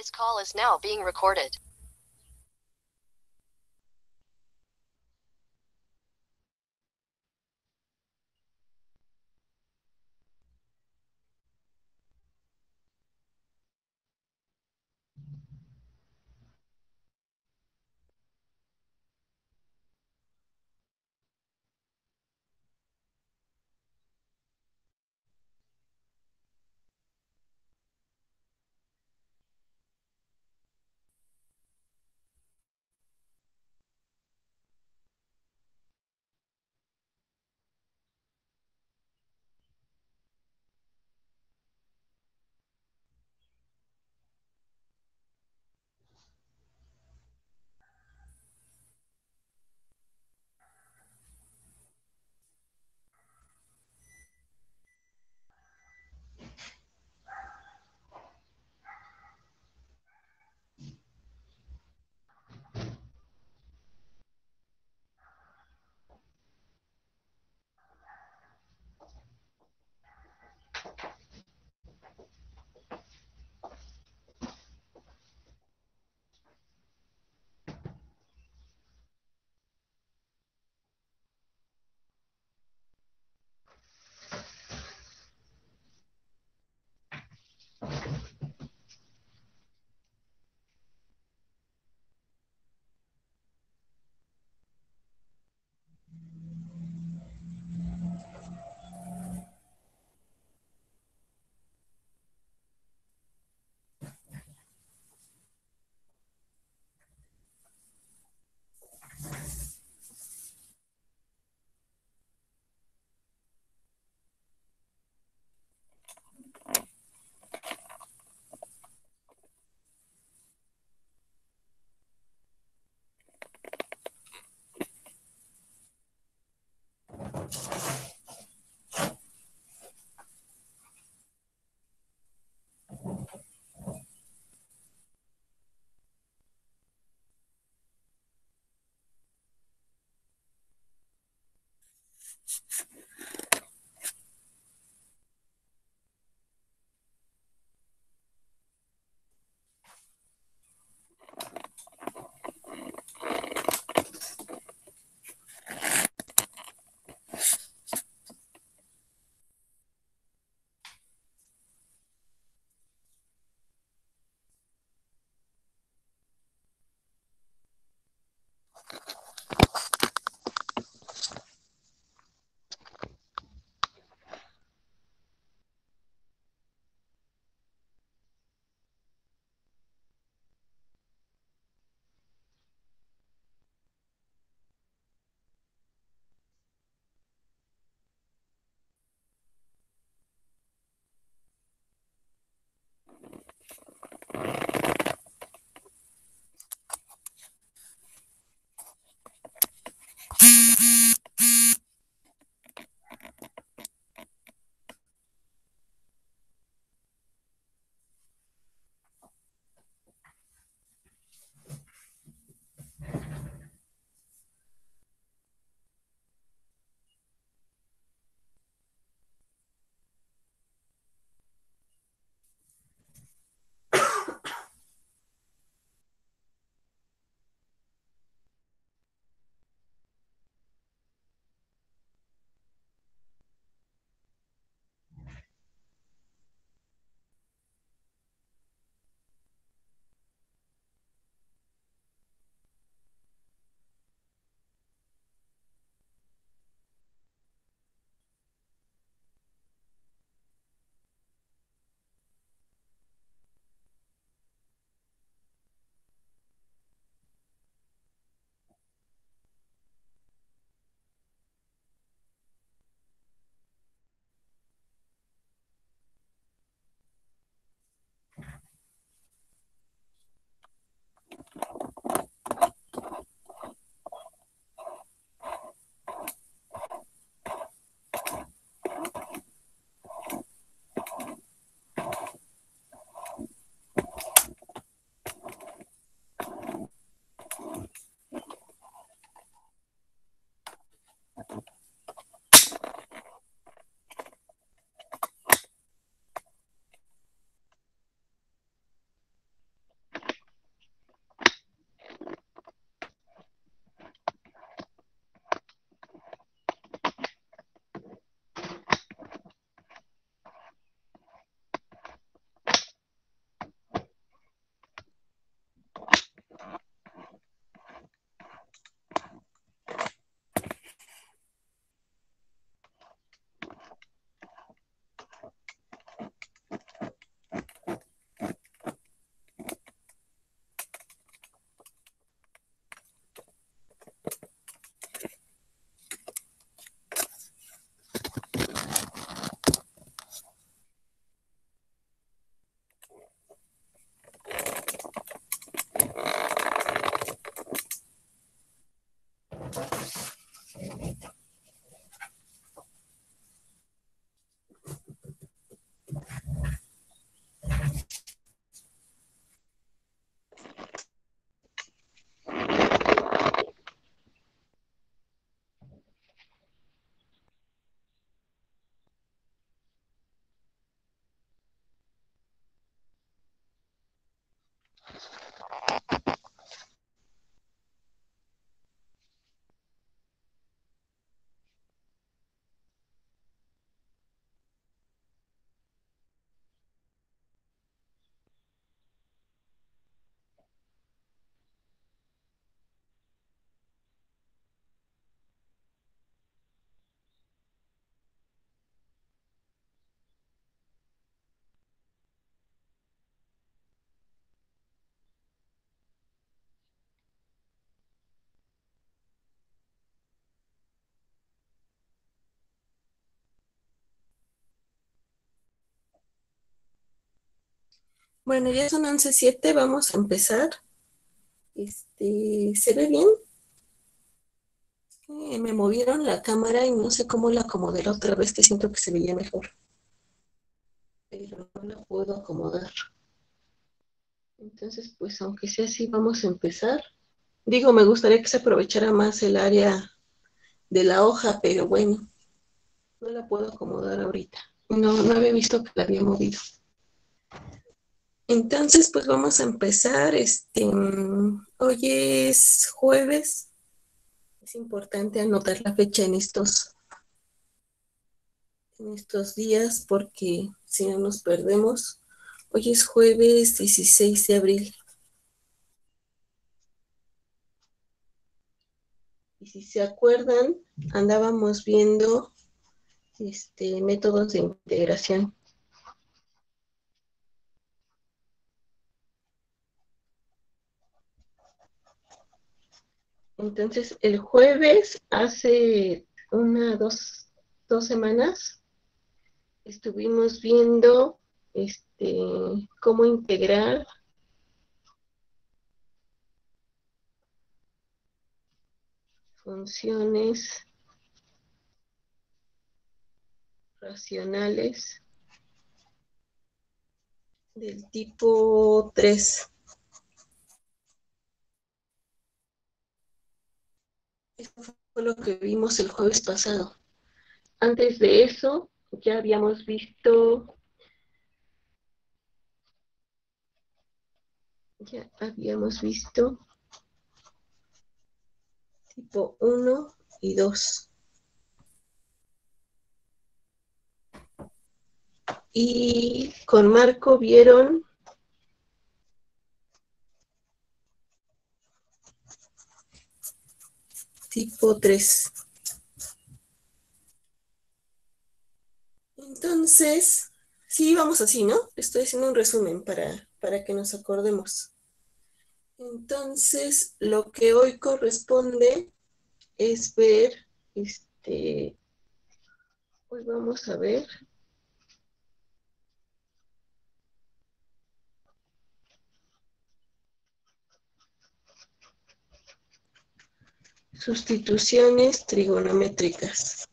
This call is now being recorded. Bueno, ya son 11:07, vamos a empezar. ¿Se ve bien? Me movieron la cámara y no sé cómo la acomodé la otra vez que siento que se veía mejor, pero no la puedo acomodar. Entonces, pues aunque sea así, vamos a empezar. Digo, me gustaría que se aprovechara más el área de la hoja, pero bueno, no la puedo acomodar ahorita. No había visto que la había movido. Entonces, pues vamos a empezar. Hoy es jueves. Es importante anotar la fecha en estos días porque si no nos perdemos. Hoy es jueves 16 de abril. Y si se acuerdan, andábamos viendo métodos de integración. Entonces, el jueves, hace dos semanas, estuvimos viendo cómo integrar funciones racionales del tipo 3. Esto fue lo que vimos el jueves pasado. Antes de eso, ya habíamos visto tipo 1 y 2. Y con Marco vieron tipo 3. Entonces, sí, vamos así, ¿no? Estoy haciendo un resumen para que nos acordemos. Entonces, lo que hoy corresponde es ver, hoy vamos a ver sustituciones trigonométricas.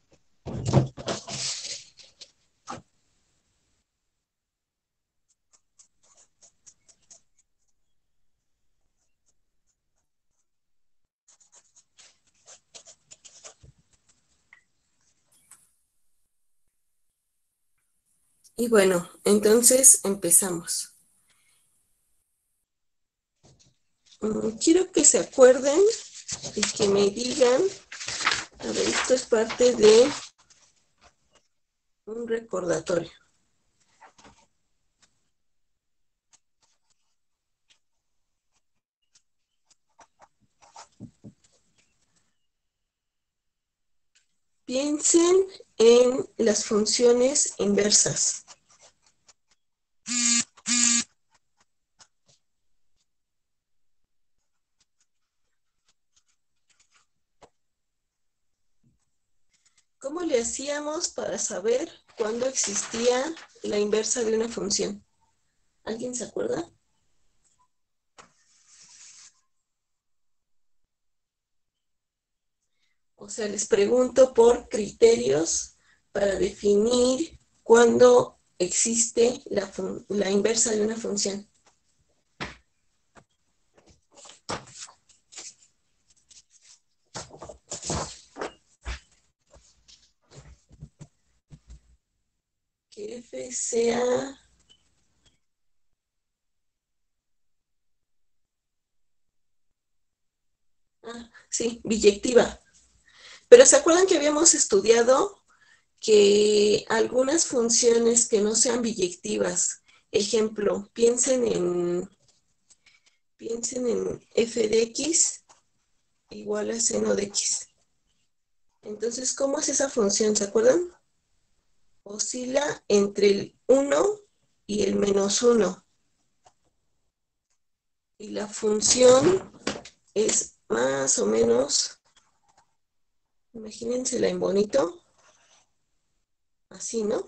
Y bueno, entonces empezamos. Quiero que se acuerden y que me digan, a ver, esto es parte de un recordatorio. Piensen en las funciones inversas. ¿Cómo le hacíamos para saber cuándo existía la inversa de una función? ¿Alguien se acuerda? O sea, les pregunto por criterios para definir cuándo existe la inversa de una función. Que f sea... sí, biyectiva. Pero ¿se acuerdan que habíamos estudiado que algunas funciones que no sean biyectivas, ejemplo, piensen en f de x igual a seno de x? Entonces, ¿cómo es esa función? ¿Se acuerdan? Oscila entre el 1 y el -1. Y la función es más o menos, imagínensela en bonito, así, ¿no?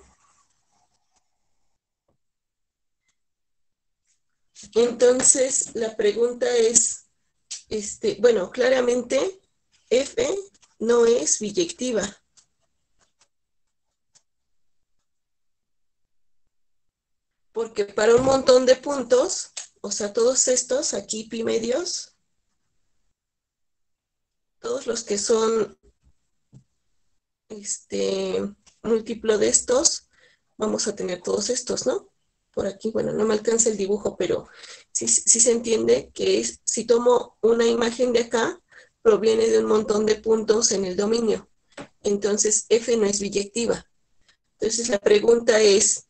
Entonces, la pregunta es, bueno, claramente F no es biyectiva. Porque para un montón de puntos, o sea, todos estos, aquí pi medios, todos los que son múltiplo de estos, vamos a tener todos estos, ¿no? Por aquí, bueno, no me alcanza el dibujo, pero sí se entiende que si tomo una imagen de acá, proviene de un montón de puntos en el dominio. Entonces, F no es biyectiva. Entonces, la pregunta es,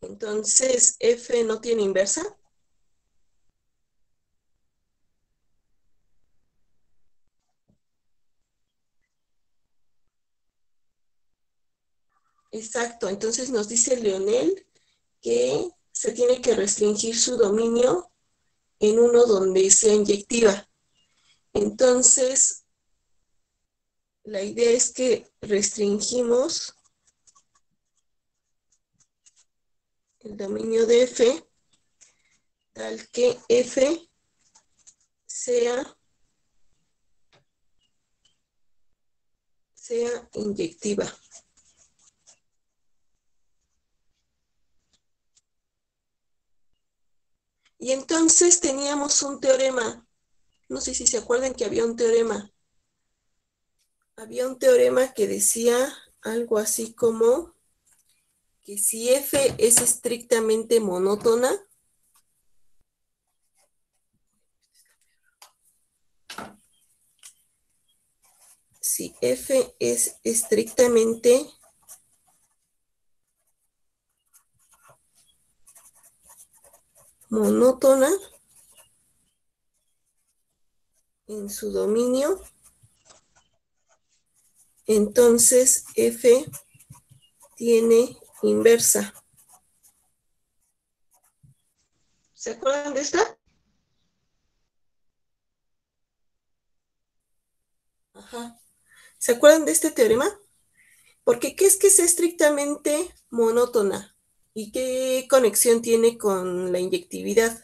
¿entonces F no tiene inversa? Exacto, entonces nos dice Leonel que se tiene que restringir su dominio en uno donde sea inyectiva. Entonces, la idea es que restringimos el dominio de F tal que F sea inyectiva. Y entonces teníamos un teorema. No sé si se acuerdan que había un teorema. Había un teorema que decía algo así como que si F es estrictamente monótona, si F es estrictamente monótona en su dominio, entonces F tiene inversa. ¿Se acuerdan de esta? Ajá. ¿Se acuerdan de este teorema? Porque ¿qué es que sea estrictamente monótona? ¿Y qué conexión tiene con la inyectividad?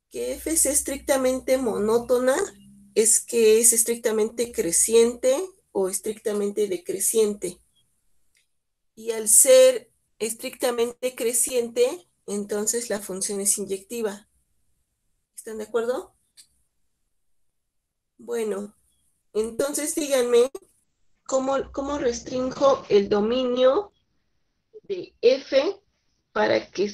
Que F es estrictamente monótona es que es estrictamente creciente o estrictamente decreciente. Y al ser estrictamente creciente, entonces la función es inyectiva. ¿Están de acuerdo? Bueno, entonces díganme cómo restringo el dominio de F para que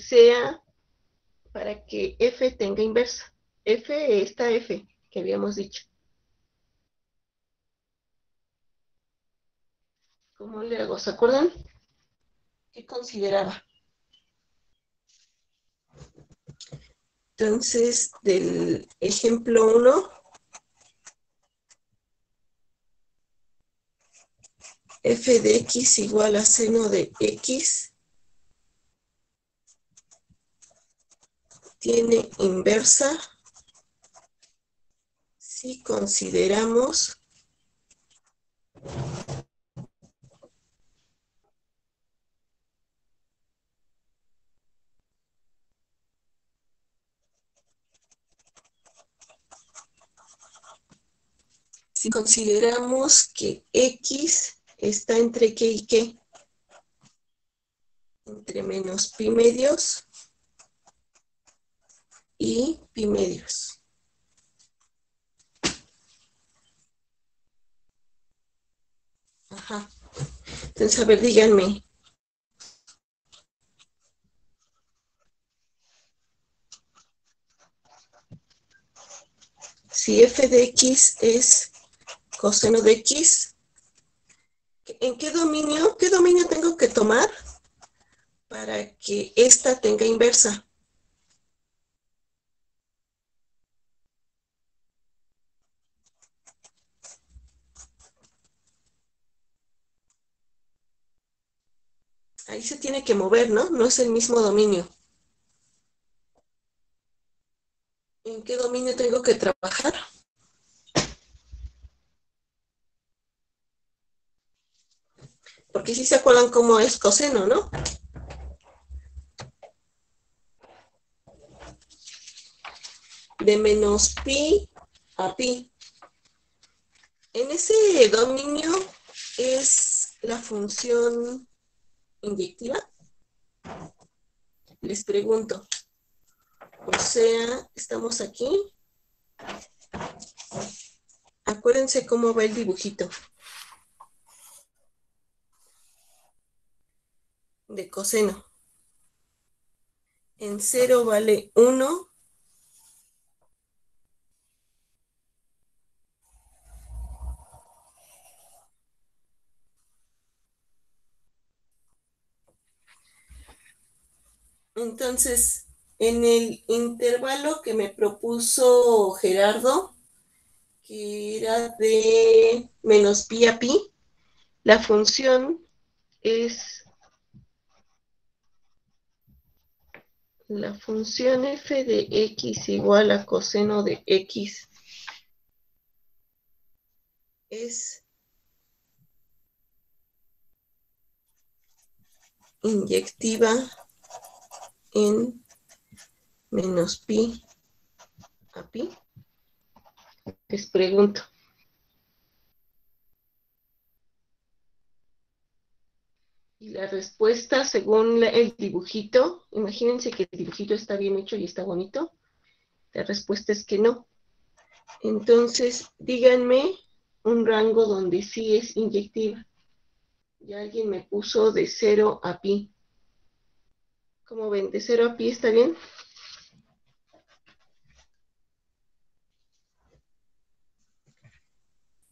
F tenga inversa. Esta F que habíamos dicho. ¿Cómo le hago? ¿Se acuerdan? ¿Qué consideraba? Entonces, del ejemplo 1, f de x igual a seno de x tiene inversa si consideramos que x está entre qué y qué, entre menos pi medios y pi medios. Ajá. Entonces, a ver, díganme. Si f de x es coseno de x, ¿en qué dominio tengo que tomar para que esta tenga inversa? Ahí se tiene que mover, ¿no? No es el mismo dominio. ¿En qué dominio tengo que trabajar? Porque sí se acuerdan cómo es coseno, ¿no? de menos pi a pi. En ese dominio es la función inyectiva. Les pregunto, o sea, estamos aquí. Acuérdense cómo va el dibujito de coseno. En 0 vale 1. Entonces, en el intervalo que me propuso Gerardo, que era de menos pi a pi, la función es la función f de x igual a coseno de x es inyectiva en menos pi a pi. Les pregunto. Y la respuesta, según el dibujito, imagínense que el dibujito está bien hecho y está bonito. La respuesta es que no. Entonces, díganme un rango donde sí es inyectiva. Y alguien me puso de 0 a pi. ¿Cómo ven? ¿De 0 a pi está bien?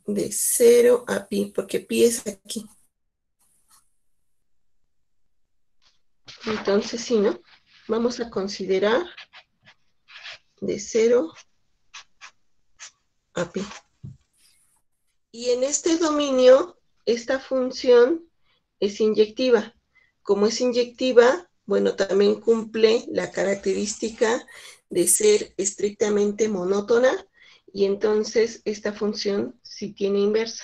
De 0 a pi, porque pi es aquí. Entonces, sí, ¿no? Vamos a considerar de 0 a pi. Y en este dominio, esta función es inyectiva. Como es inyectiva, bueno, también cumple la característica de ser estrictamente monótona y entonces esta función sí tiene inversa.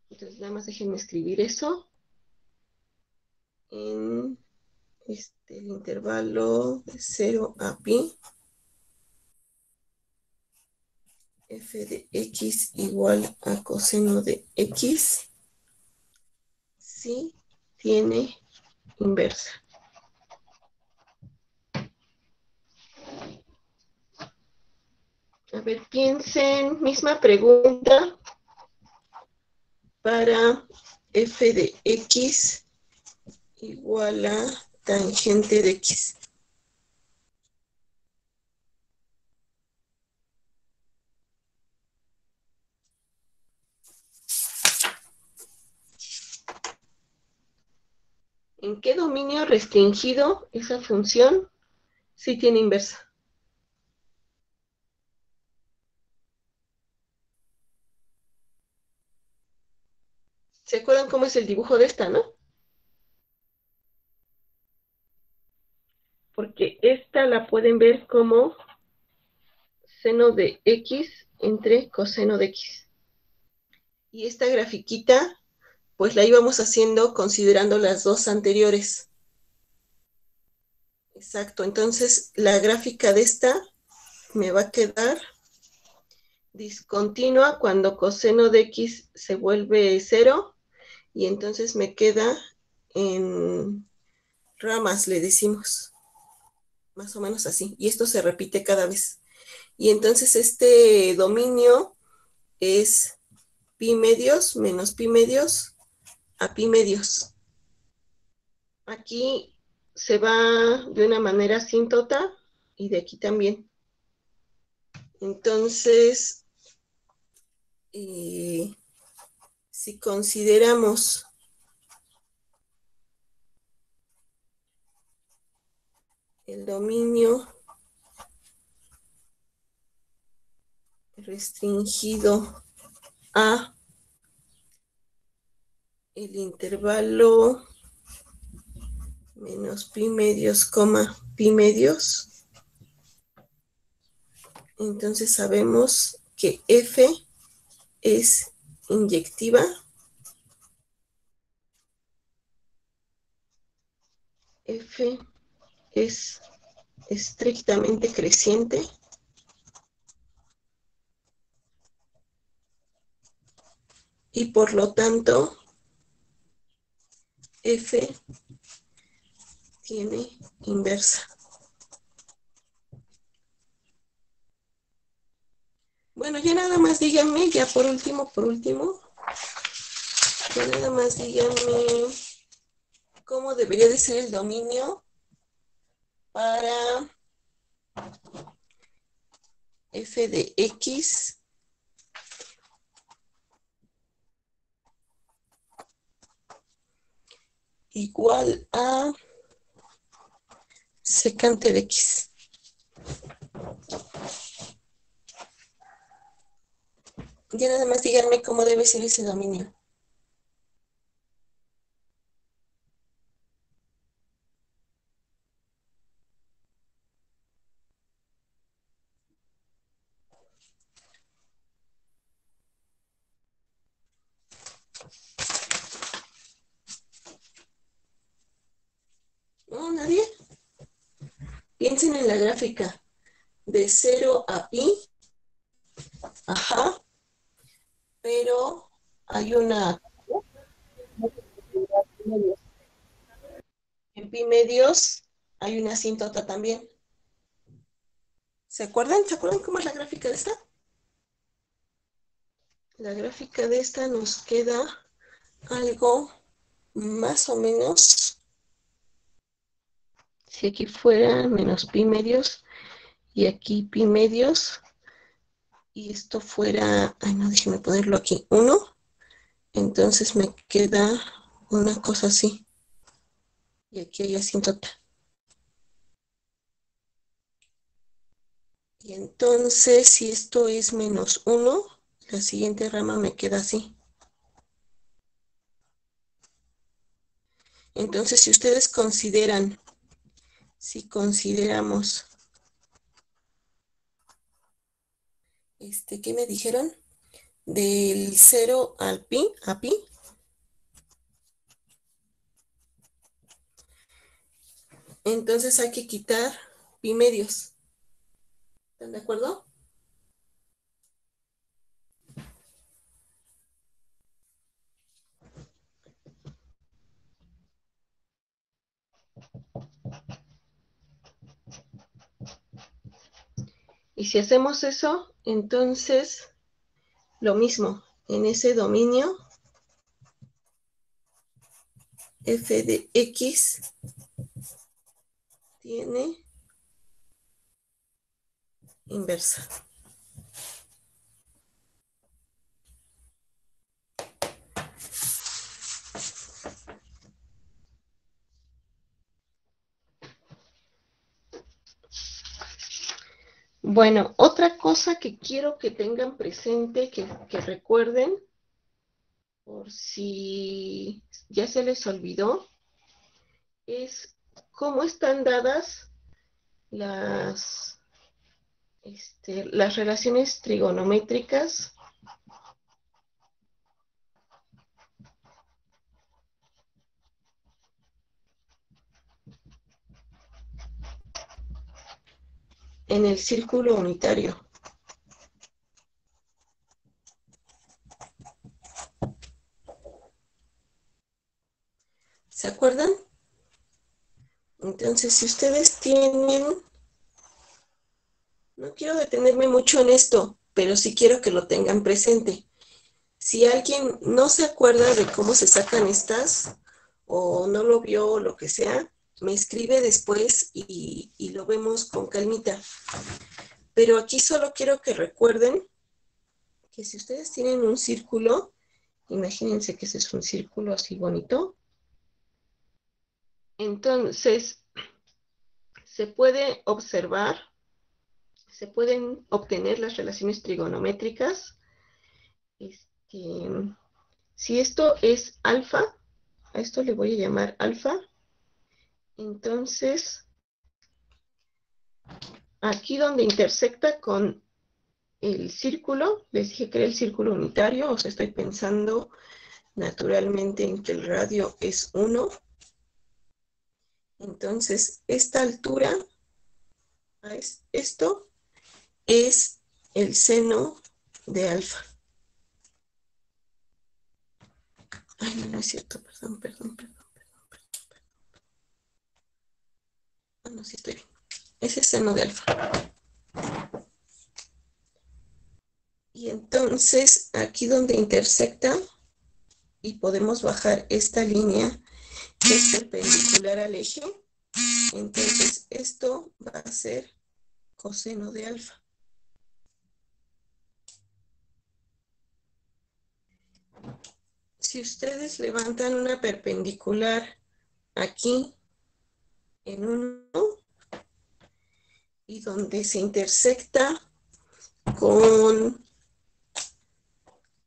Entonces, nada más déjenme escribir eso en el intervalo de 0 a pi. F de x igual a coseno de x, sí tiene inversa. A ver, piensen, misma pregunta para f de x igual a tangente de x. ¿En qué dominio restringido esa función sí tiene inversa? ¿Se acuerdan cómo es el dibujo de esta, no? Porque esta la pueden ver como seno de x entre coseno de x. Y esta grafiquita, pues la íbamos haciendo considerando las dos anteriores. Exacto, entonces la gráfica de esta me va a quedar discontinua cuando coseno de x se vuelve 0 y entonces me queda en ramas, le decimos, más o menos así. Y esto se repite cada vez. Y entonces este dominio es pi medios menos pi medios a pi medios. Aquí se va de una manera asíntota y de aquí también. Entonces, si consideramos el dominio restringido a el intervalo menos pi medios, pi medios, entonces sabemos que F es inyectiva. F es estrictamente creciente. y por lo tanto F tiene inversa. Bueno, ya nada más díganme, ya por último, ya nada más díganme cómo debería de ser el dominio para F de X igual a secante de X. Ya nada más díganme cómo debe ser ese dominio. ¿No? ¿Nadie? Piensen en la gráfica. De 0 a pi, ajá, pero hay una en pi medios, hay una asíntota también. ¿Se acuerdan? ¿Se acuerdan cómo es la gráfica de esta? La gráfica de esta nos queda algo más o menos, si aquí fuera menos pi medios y aquí pi medios, y esto fuera, ay no, déjenme ponerlo aquí, 1, entonces me queda una cosa así, y aquí hay asíntota. Y entonces, si esto es menos 1, la siguiente rama me queda así. Entonces, si ustedes consideran, si consideramos, ¿qué me dijeron? Del 0 al pi, a pi, entonces hay que quitar pi medios. ¿Están de acuerdo? Y si hacemos eso, entonces lo mismo, en ese dominio f de x tiene inversa. Bueno, otra cosa que quiero que tengan presente, que recuerden, por si ya se les olvidó, es cómo están dadas las, las relaciones trigonométricas en el círculo unitario. ¿Se acuerdan? Entonces, si ustedes tienen, no quiero detenerme mucho en esto, pero sí quiero que lo tengan presente. Si alguien no se acuerda de cómo se sacan estas, o no lo vio o lo que sea, me escribe después y lo vemos con calmita. Pero aquí solo quiero que recuerden que si ustedes tienen un círculo, imagínense que ese es un círculo así bonito, entonces se puede observar, se pueden obtener las relaciones trigonométricas. Si esto es alfa, a esto le voy a llamar alfa, entonces aquí donde intersecta con el círculo, les dije que era el círculo unitario, o sea, estoy pensando naturalmente en que el radio es 1. Entonces, esta altura, esto es el seno de alfa. Ay, no, no es cierto, perdón. Ah, no, sí estoy bien. Ese es seno de alfa. Y entonces, aquí donde intersecta, y podemos bajar esta línea que es perpendicular al eje, entonces esto va a ser coseno de alfa. Si ustedes levantan una perpendicular aquí en uno y donde se intersecta con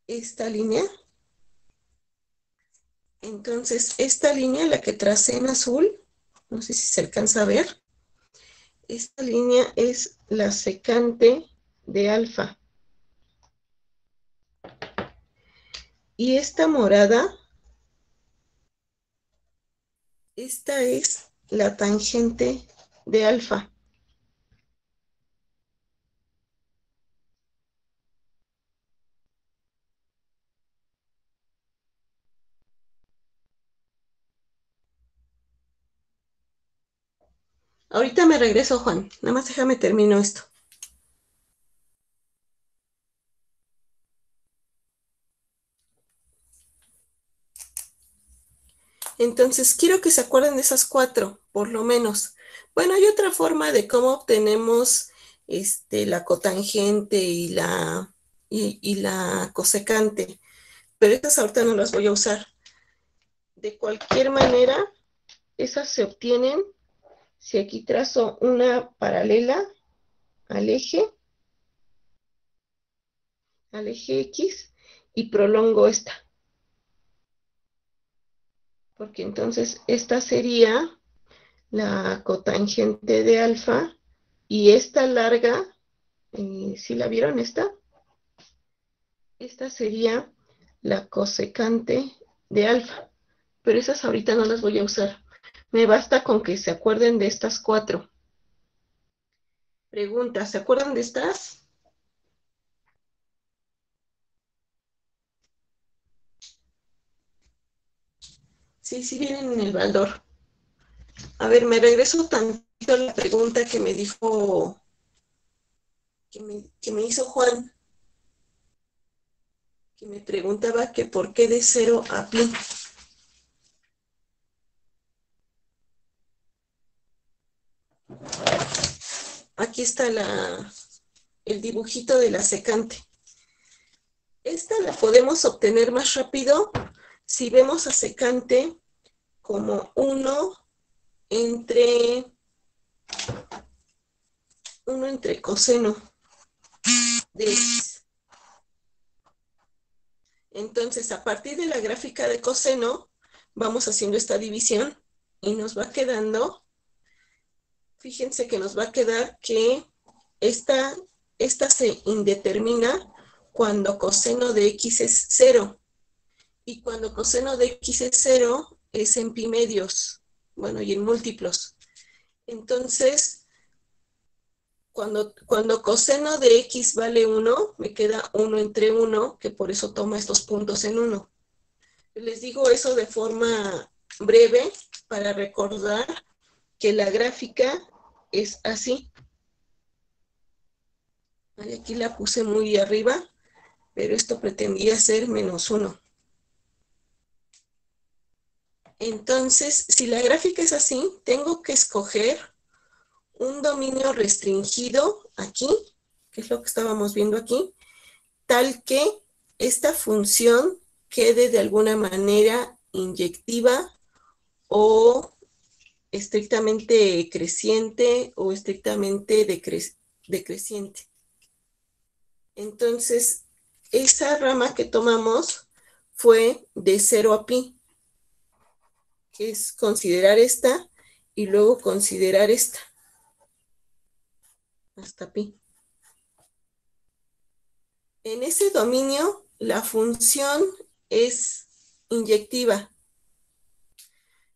esta línea, entonces esta línea, la que tracé en azul, no sé si se alcanza a ver, esta línea es la secante de alfa. Y esta morada, esta es la tangente de alfa. Ahorita me regreso, Juan. Nada más déjame termino esto. Entonces, quiero que se acuerden de esas cuatro, por lo menos. Bueno, hay otra forma de cómo obtenemos la cotangente y la cosecante, pero estas ahorita no las voy a usar. De cualquier manera, esas se obtienen si aquí trazo una paralela al eje X y prolongo esta. Porque entonces esta sería la cotangente de alfa y esta larga, ¿sí la vieron esta? Esta sería la cosecante de alfa, pero esas ahorita no las voy a usar. Me basta con que se acuerden de estas cuatro. Pregunta, ¿se acuerdan de estas? Sí, sí vienen en el baldor. A ver, me regreso tantito a la pregunta que me dijo, que me hizo Juan, que me preguntaba que por qué de 0 a pi. Aquí está el dibujito de la secante. Esta la podemos obtener más rápido si vemos a secante como 1 entre coseno de x. Entonces, a partir de la gráfica de coseno, vamos haciendo esta división y nos va quedando, fíjense que nos va a quedar que esta se indetermina cuando coseno de x es 0. Y cuando coseno de x es 0, es en pi medios, bueno, y en múltiplos. Entonces, cuando coseno de x vale 1, me queda 1 entre 1, que por eso toma estos puntos en 1. Les digo eso de forma breve para recordar que la gráfica es así. Aquí la puse muy arriba, pero esto pretendía ser menos 1. Entonces, si la gráfica es así, tengo que escoger un dominio restringido aquí, que es lo que estábamos viendo aquí, tal que esta función quede de alguna manera inyectiva o estrictamente creciente o estrictamente decreciente. Entonces, esa rama que tomamos fue de 0 a pi, que es considerar esta y luego considerar esta, hasta pi. En ese dominio, la función es inyectiva.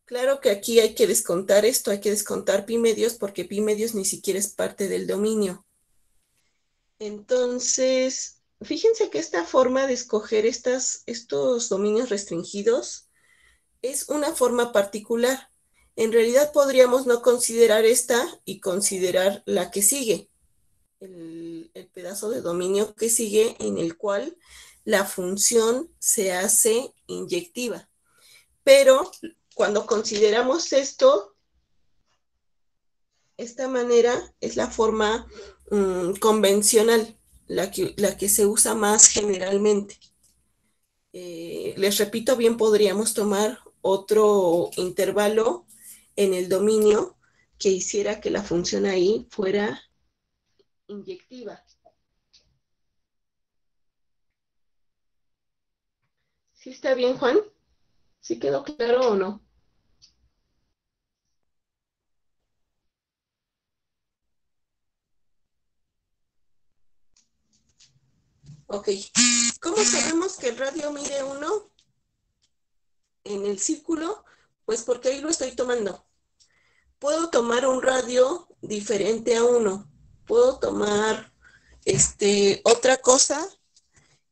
Claro que aquí hay que descontar esto, hay que descontar pi medios porque pi medios ni siquiera es parte del dominio. Entonces, fíjense que esta forma de escoger estos dominios restringidos es una forma particular. En realidad podríamos no considerar esta y considerar la que sigue, el pedazo de dominio que sigue en el cual la función se hace inyectiva. Pero cuando consideramos esto, esta manera es la forma convencional, la que se usa más generalmente. Les repito, bien podríamos tomar otro intervalo en el dominio que hiciera que la función ahí fuera inyectiva. ¿Sí está bien, Juan? ¿Sí quedó claro o no? Ok. ¿Cómo sabemos que el radio mide 1 en el círculo? Pues porque ahí lo estoy tomando. Puedo tomar un radio diferente a 1. Puedo tomar otra cosa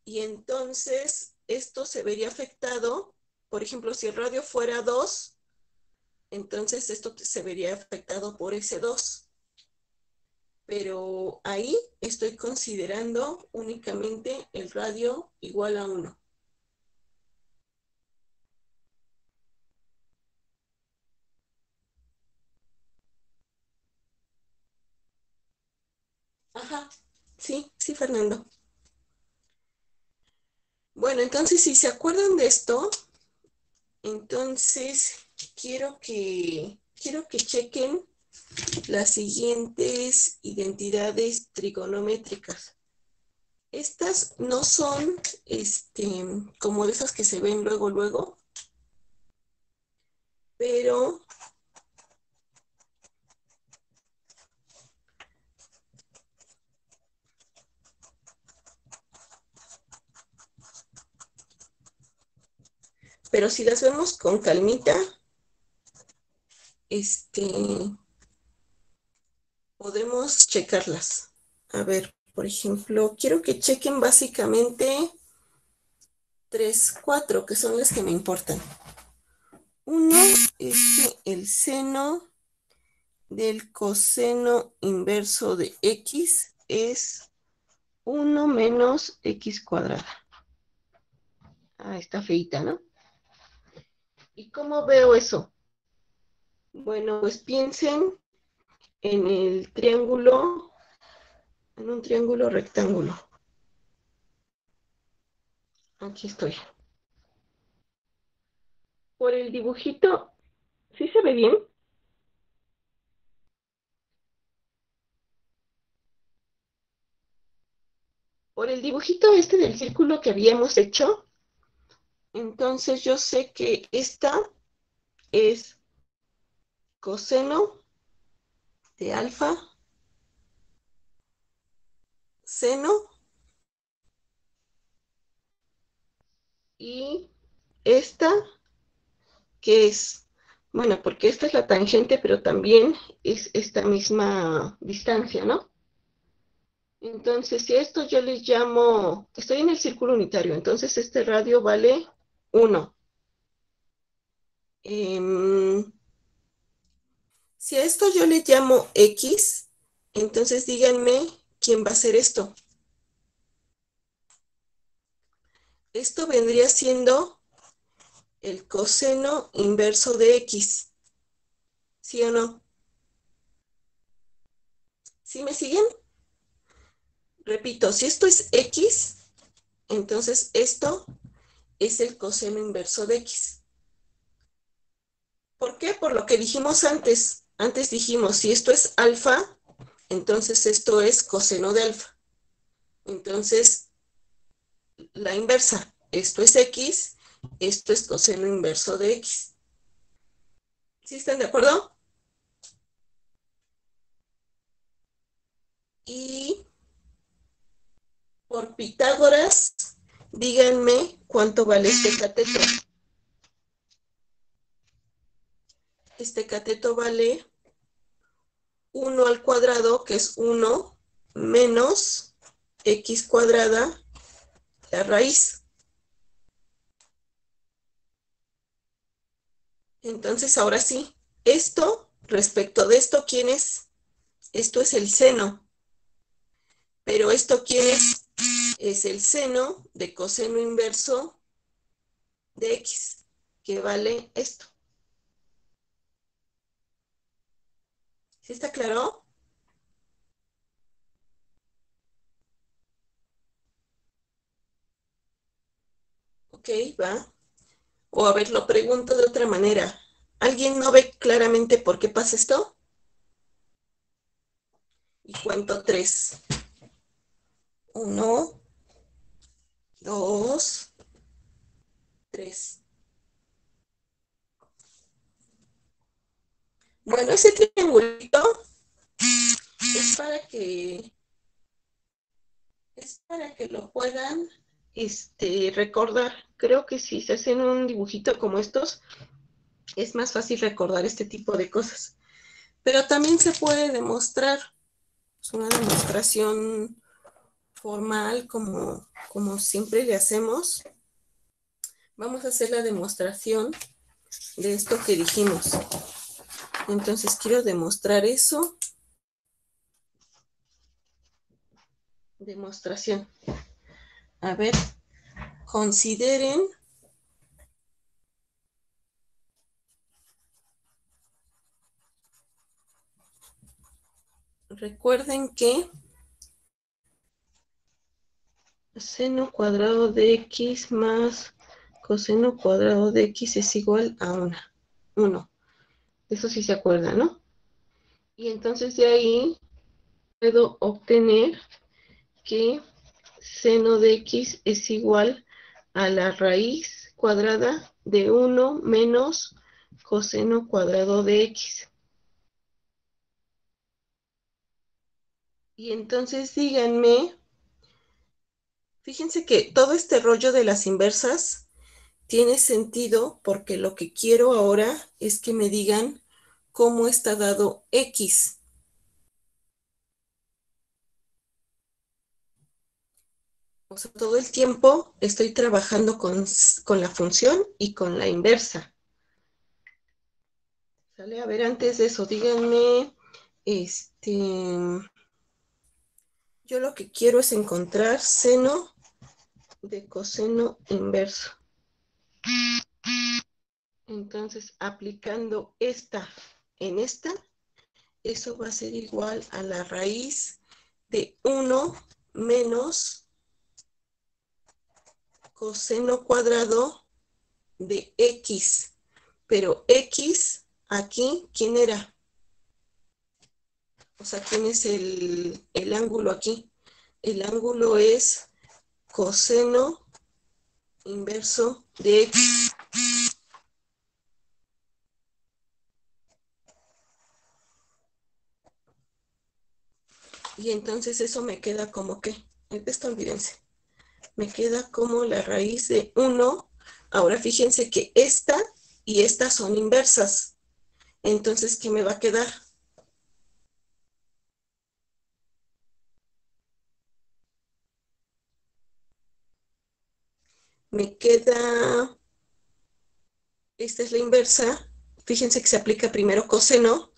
y entonces esto se vería afectado. Por ejemplo, si el radio fuera 2, entonces esto se vería afectado por ese 2. Pero ahí estoy considerando únicamente el radio igual a 1. Ajá, sí, sí, Fernando. Bueno, entonces si se acuerdan de esto, entonces quiero que chequen las siguientes identidades trigonométricas. Estas no son como de esas que se ven luego, luego, pero si las vemos con calmita, podemos checarlas. A ver, por ejemplo, quiero que chequen básicamente 3, 4, que son las que me importan. Uno es que el seno del coseno inverso de x es 1 menos x cuadrada. Ah, está feita, ¿no? ¿Y cómo veo eso? Bueno, pues piensen en el triángulo, en un triángulo rectángulo. Aquí estoy. Por el dibujito, ¿sí se ve bien? Por el dibujito del círculo que habíamos hecho, entonces yo sé que esta es coseno de alfa, seno, y esta que es, bueno, porque esta es la tangente, pero también es esta misma distancia, ¿no? Entonces, si a esto yo les llamo, estoy en el círculo unitario, entonces este radio vale 1. Si a esto yo le llamo X, entonces díganme quién va a ser esto. Esto vendría siendo el coseno inverso de X. ¿Sí o no? ¿Sí me siguen? Repito, si esto es X, entonces esto es el coseno inverso de X. ¿Por qué? Por lo que dijimos antes. Antes dijimos, si esto es alfa, entonces esto es coseno de alfa. Entonces, la inversa, esto es X, esto es coseno inverso de X. ¿Sí están de acuerdo? Y por Pitágoras, díganme cuánto vale este cateto. Este cateto vale 1 al cuadrado, que es 1 menos x cuadrada la raíz. Entonces, ahora sí, esto, respecto de esto, ¿quién es? Esto es el seno. Pero esto, ¿quién es? Es el seno de coseno inverso de x, que vale esto. ¿Sí está claro? Ok, va. O a ver, lo pregunto de otra manera. ¿Alguien no ve claramente por qué pasa esto? Y cuento tres. Uno, dos, tres. Bueno, ese triangulito es para que, es para que lo puedan recordar. Creo que si se hacen un dibujito como estos, es más fácil recordar este tipo de cosas. Pero también se puede demostrar. Es una demostración formal como siempre le hacemos. Vamos a hacer la demostración de esto que dijimos. Entonces quiero demostrar eso. Demostración. A ver, consideren recuerden que seno cuadrado de x más coseno cuadrado de x es igual a 1. Eso sí se acuerdan, ¿no? Y entonces de ahí puedo obtener que seno de x es igual a la raíz cuadrada de 1 menos coseno cuadrado de x. Y entonces díganme, fíjense que todo este rollo de las inversas tiene sentido porque lo que quiero ahora es que me digan cómo está dado x. O sea, todo el tiempo estoy trabajando con la función y con la inversa. ¿Sale? A ver, antes de eso, díganme, yo lo que quiero es encontrar seno de coseno inverso. Entonces, aplicando esta en esta, eso va a ser igual a la raíz de 1 menos coseno cuadrado de x. Pero x, aquí, ¿quién era? O sea, ¿quién es el ángulo aquí? El ángulo es coseno inverso de x. Y entonces eso me queda como que, esto olvídense, me queda como la raíz de 1. Ahora fíjense que esta y esta son inversas. Entonces, ¿qué me va a quedar? Me queda, esta es la inversa. Fíjense que se aplica primero coseno.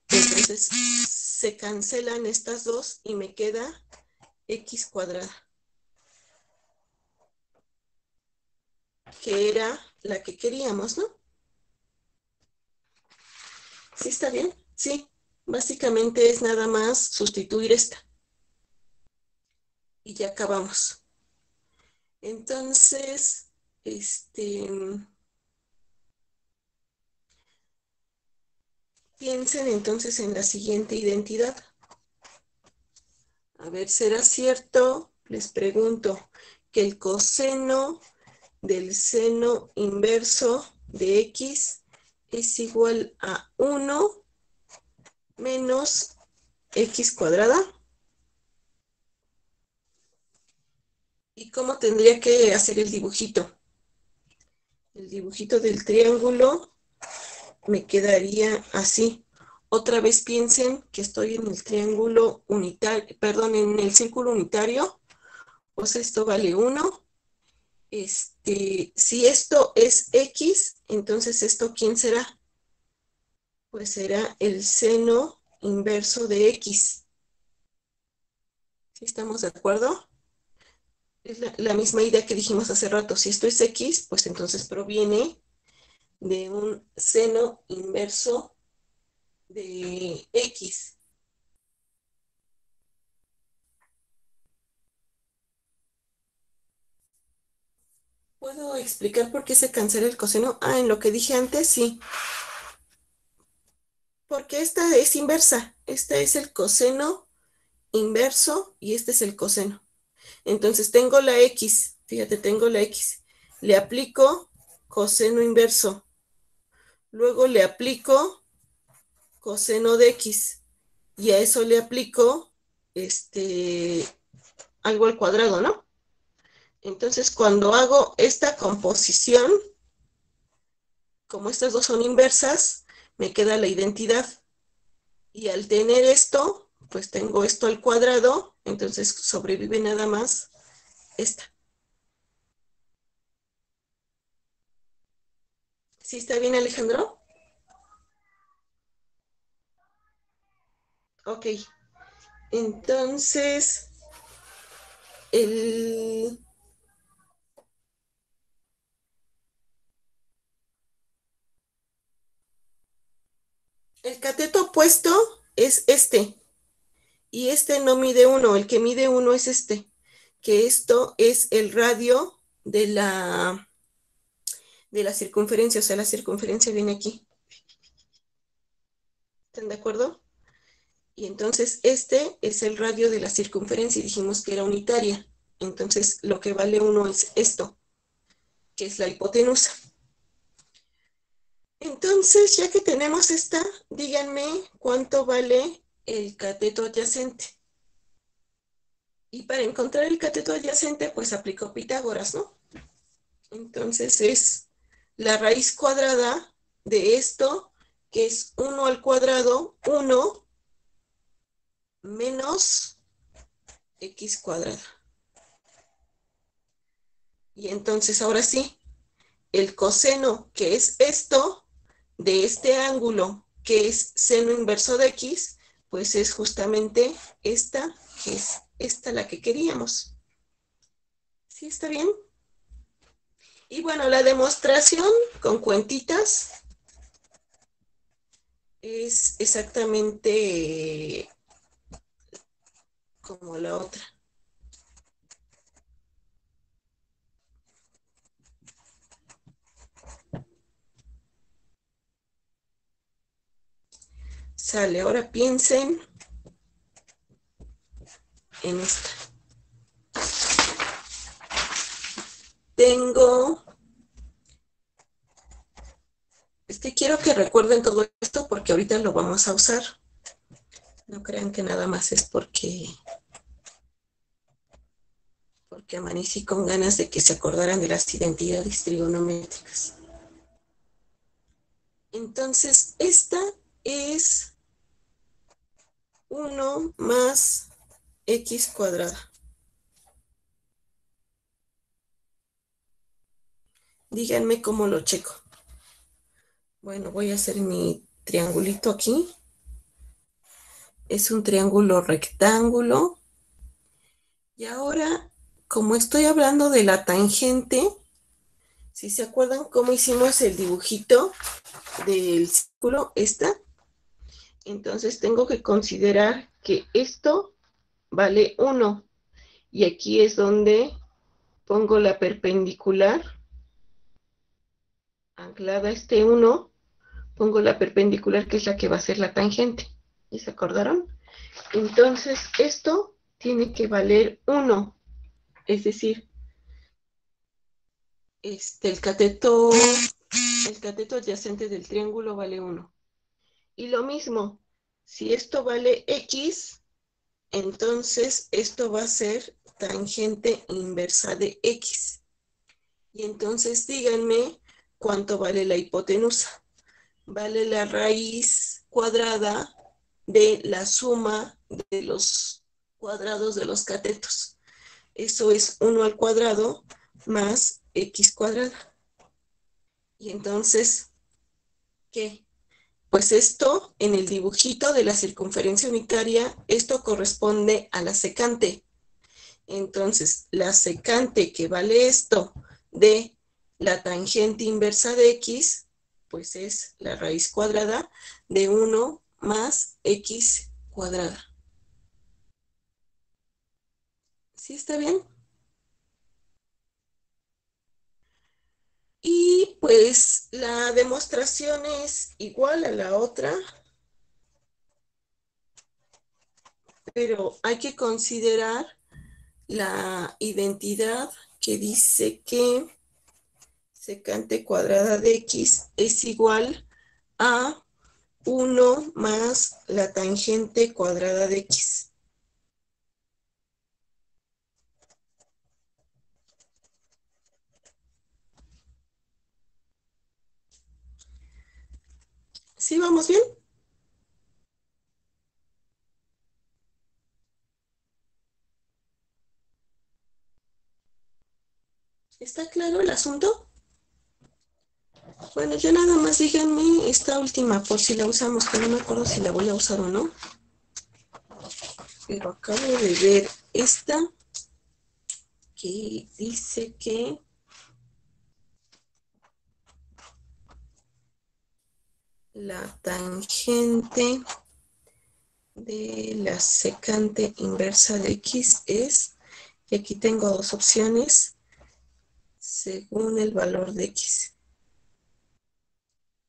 Entonces, se cancelan estas dos y me queda x cuadrada, que era la que queríamos, ¿no? ¿Sí está bien? Sí. Básicamente es nada más sustituir esta. Y ya acabamos. Entonces, piensen entonces en la siguiente identidad. A ver, ¿será cierto? Les pregunto que el coseno del seno inverso de x es igual a 1 menos x cuadrada. ¿Y cómo tendría que hacer el dibujito? El dibujito del triángulo me quedaría así. Otra vez piensen que estoy en el triángulo unitario, perdón, en el círculo unitario. Pues esto vale 1 Si esto es X, entonces ¿esto quién será? Pues será el seno inverso de X. ¿Sí estamos de acuerdo? Es la misma idea que dijimos hace rato. Si esto es X, pues entonces proviene de un seno inverso de X. ¿Puedo explicar por qué se cancela el coseno? Ah, en lo que dije antes, sí. Porque esta es inversa. Este es el coseno inverso y este es el coseno. Entonces tengo la X. Fíjate, tengo la X. Le aplico coseno inverso. Luego le aplico coseno de X. Y a eso le aplico algo al cuadrado, ¿no? Entonces, cuando hago esta composición, como estas dos son inversas, me queda la identidad. Y al tener esto, pues tengo esto al cuadrado, entonces sobrevive nada más esta. ¿Sí está bien, Alejandro? Ok. Entonces, el, el cateto opuesto es este. Y este no mide 1, el que mide 1 es este. Que esto es el radio de la circunferencia, o sea, la circunferencia viene aquí. ¿Están de acuerdo? Y entonces este es el radio de la circunferencia y dijimos que era unitaria. Entonces lo que vale 1 es esto, que es la hipotenusa. Entonces, ya que tenemos esta, díganme cuánto vale el cateto adyacente. Y para encontrar el cateto adyacente, pues aplico Pitágoras, ¿no? Entonces es la raíz cuadrada de esto, que es 1 al cuadrado, 1 menos x cuadrada. Y entonces ahora sí, el coseno, que es esto, de este ángulo, que es seno inverso de x, pues es justamente esta, que es esta la que queríamos. ¿Sí está bien? Y bueno, la demostración con cuentitas es exactamente como la otra. Sale, ahora piensen en esta. Es que quiero que recuerden todo esto porque ahorita lo vamos a usar. No crean que nada más es porque amanecí con ganas de que se acordaran de las identidades trigonométricas. Entonces, esta es 1 más x cuadrada. Díganme cómo lo checo. Bueno, voy a hacer mi triangulito aquí. Es un triángulo rectángulo. Y ahora, como estoy hablando de la tangente, si se acuerdan cómo hicimos el dibujito del círculo, entonces tengo que considerar que esto vale 1. Y aquí es donde pongo la perpendicular anclada a este 1, pongo la perpendicular que es la que va a ser la tangente. ¿Y se acordaron? Entonces esto tiene que valer 1. Es decir, el cateto adyacente del triángulo vale 1. Y lo mismo, si esto vale x, entonces esto va a ser tangente inversa de x. Y entonces díganme cuánto vale la hipotenusa. Vale la raíz cuadrada de la suma de los cuadrados de los catetos. Eso es 1 al cuadrado más x cuadrada. Y entonces, ¿qué? Pues esto, en el dibujito de la circunferencia unitaria, esto corresponde a la secante. Entonces, la secante que vale esto de la tangente inversa de x, pues es la raíz cuadrada de 1 más x cuadrada. ¿Sí está bien? Y pues la demostración es igual a la otra, pero hay que considerar la identidad que dice que secante cuadrada de x es igual a 1 más la tangente cuadrada de x. ¿Sí vamos bien? ¿Está claro el asunto? Bueno, ya nada más díganme esta última por si la usamos, que no me acuerdo si la voy a usar o no. Pero acabo de ver esta que dice que la tangente de la secante inversa de x es, y aquí tengo dos opciones, según el valor de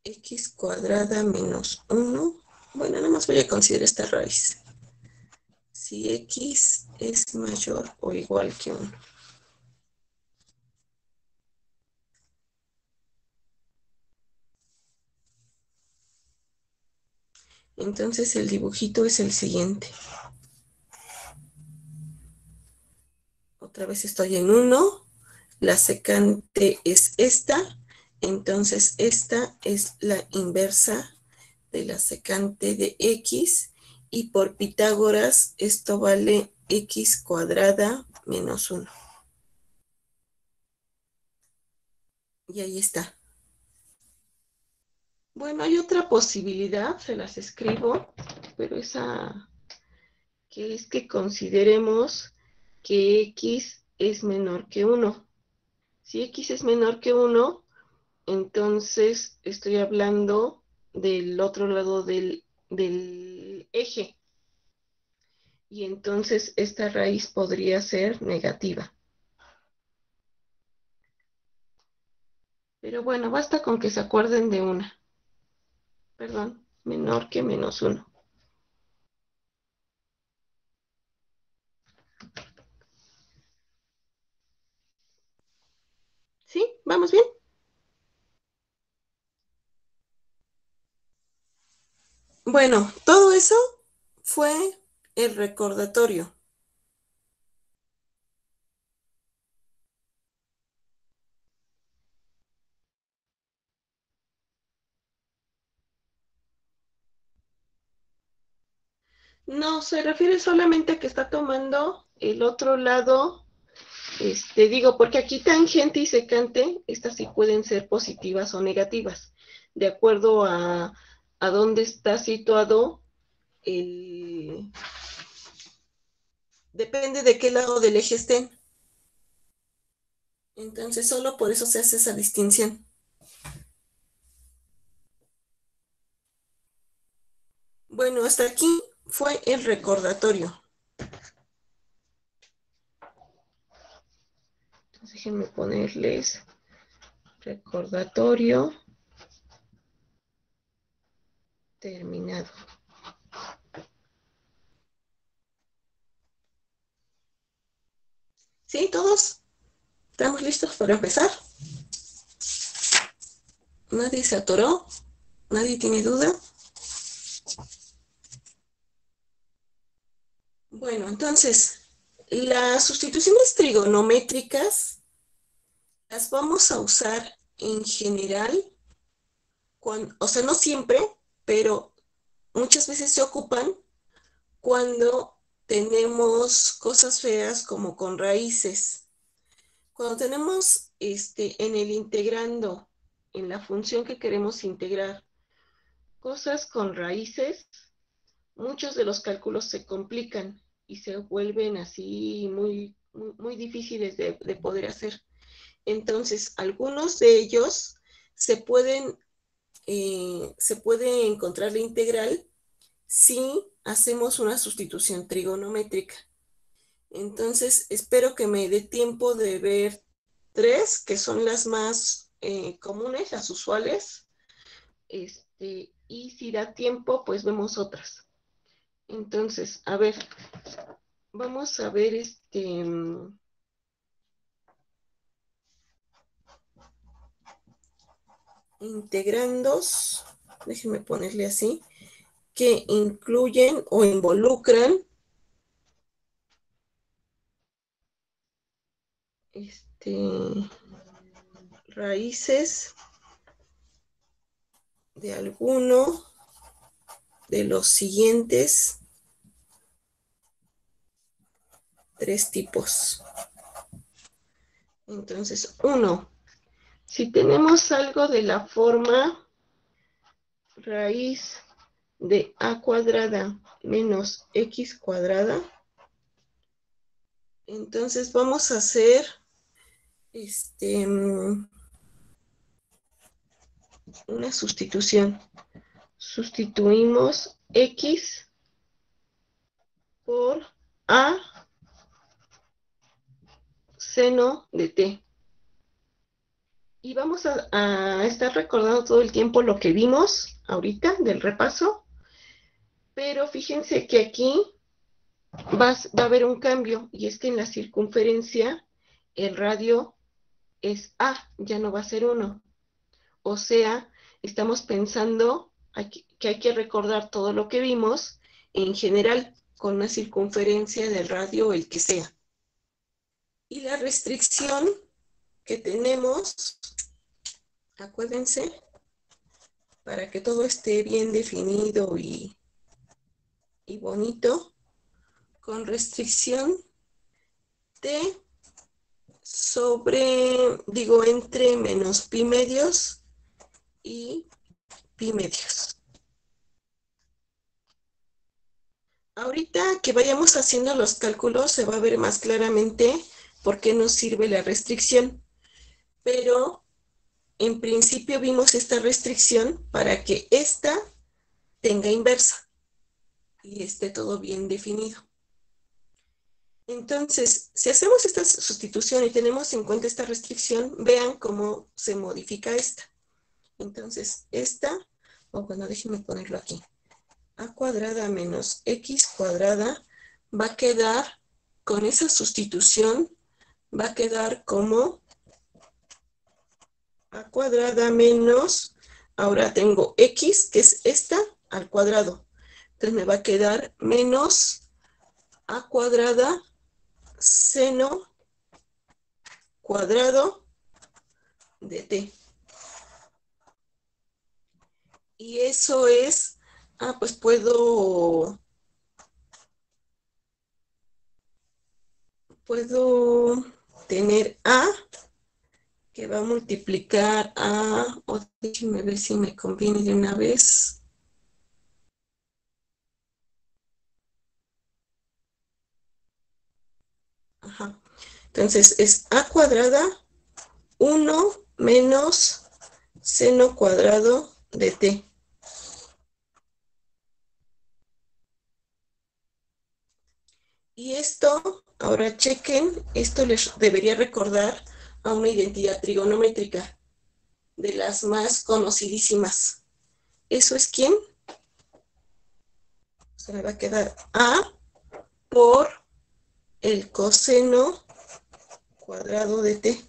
x cuadrada menos 1. Bueno, nada más voy a considerar esta raíz. Si x es mayor o igual que 1. Entonces el dibujito es el siguiente. Otra vez estoy en 1. La secante es esta. Entonces esta es la inversa de la secante de x. Y por Pitágoras esto vale x cuadrada menos 1. Y ahí está. Bueno, hay otra posibilidad, se las escribo, pero esa que es que consideremos que x es menor que 1. Si x es menor que 1, entonces estoy hablando del otro lado del eje. Y entonces esta raíz podría ser negativa. Pero bueno, basta con que se acuerden de una. Perdón, menor que menos 1. ¿Sí? ¿Vamos bien? Bueno, todo eso fue el recordatorio. No, se refiere solamente a que está tomando el otro lado, digo, porque aquí tangente y secante, estas sí pueden ser positivas o negativas, de acuerdo a dónde está situado el... Depende de qué lado del eje estén. Entonces, solo por eso se hace esa distinción. Bueno, hasta aquí fue el recordatorio. Entonces, déjenme ponerles recordatorio terminado. ¿Sí, todos? ¿Estamos listos para empezar? ¿Nadie se atoró? ¿Nadie tiene duda? Bueno, entonces, las sustituciones trigonométricas las vamos a usar en general, o sea, no siempre, pero muchas veces se ocupan cuando tenemos cosas feas como con raíces. Cuando tenemos en el integrando, en la función que queremos integrar, cosas con raíces, muchos de los cálculos se complican y se vuelven así muy difíciles de poder hacer. Entonces, algunos de ellos se puede encontrar la integral si hacemos una sustitución trigonométrica. Entonces, espero que me dé tiempo de ver 3, que son las más comunes, las usuales. Y si da tiempo, pues vemos otras. Entonces, a ver, vamos a ver integrandos, déjenme ponerle así, que incluyen o involucran raíces de alguno de los siguientes 3 tipos. Entonces, 1, si tenemos algo de la forma raíz de a cuadrada menos x cuadrada, entonces vamos a hacer una sustitución. Sustituimos x por a seno de t. Y vamos a estar recordando todo el tiempo lo que vimos ahorita del repaso, pero fíjense que aquí va a haber un cambio, y es que en la circunferencia el radio es a, ya no va a ser 1. O sea, estamos pensando que hay que recordar todo lo que vimos en general con una circunferencia del radio, el que sea. Y la restricción que tenemos, acuérdense, para que todo esté bien definido y bonito, con restricción de entre menos pi medios y pi medios. Ahorita que vayamos haciendo los cálculos se va a ver más claramente por qué nos sirve la restricción, pero en principio vimos esta restricción para que esta tenga inversa y esté todo bien definido. Entonces, si hacemos esta sustitución y tenemos en cuenta esta restricción, vean cómo se modifica esta. Entonces, bueno, déjenme ponerlo aquí. A cuadrada menos x cuadrada va a quedar, con esa sustitución, va a quedar como a cuadrada menos, ahora tengo x, que es esta, al cuadrado. Entonces me va a quedar menos a cuadrada seno cuadrado de t. Y eso es, pues puedo tener a que va a multiplicar o déjenme ver si me conviene de una vez. Ajá. Entonces es a cuadrada 1 menos seno cuadrado de t. Y esto, ahora chequen, esto les debería recordar a una identidad trigonométrica de las más conocidísimas. ¿Eso es quién? Se me va a quedar a por el coseno cuadrado de t.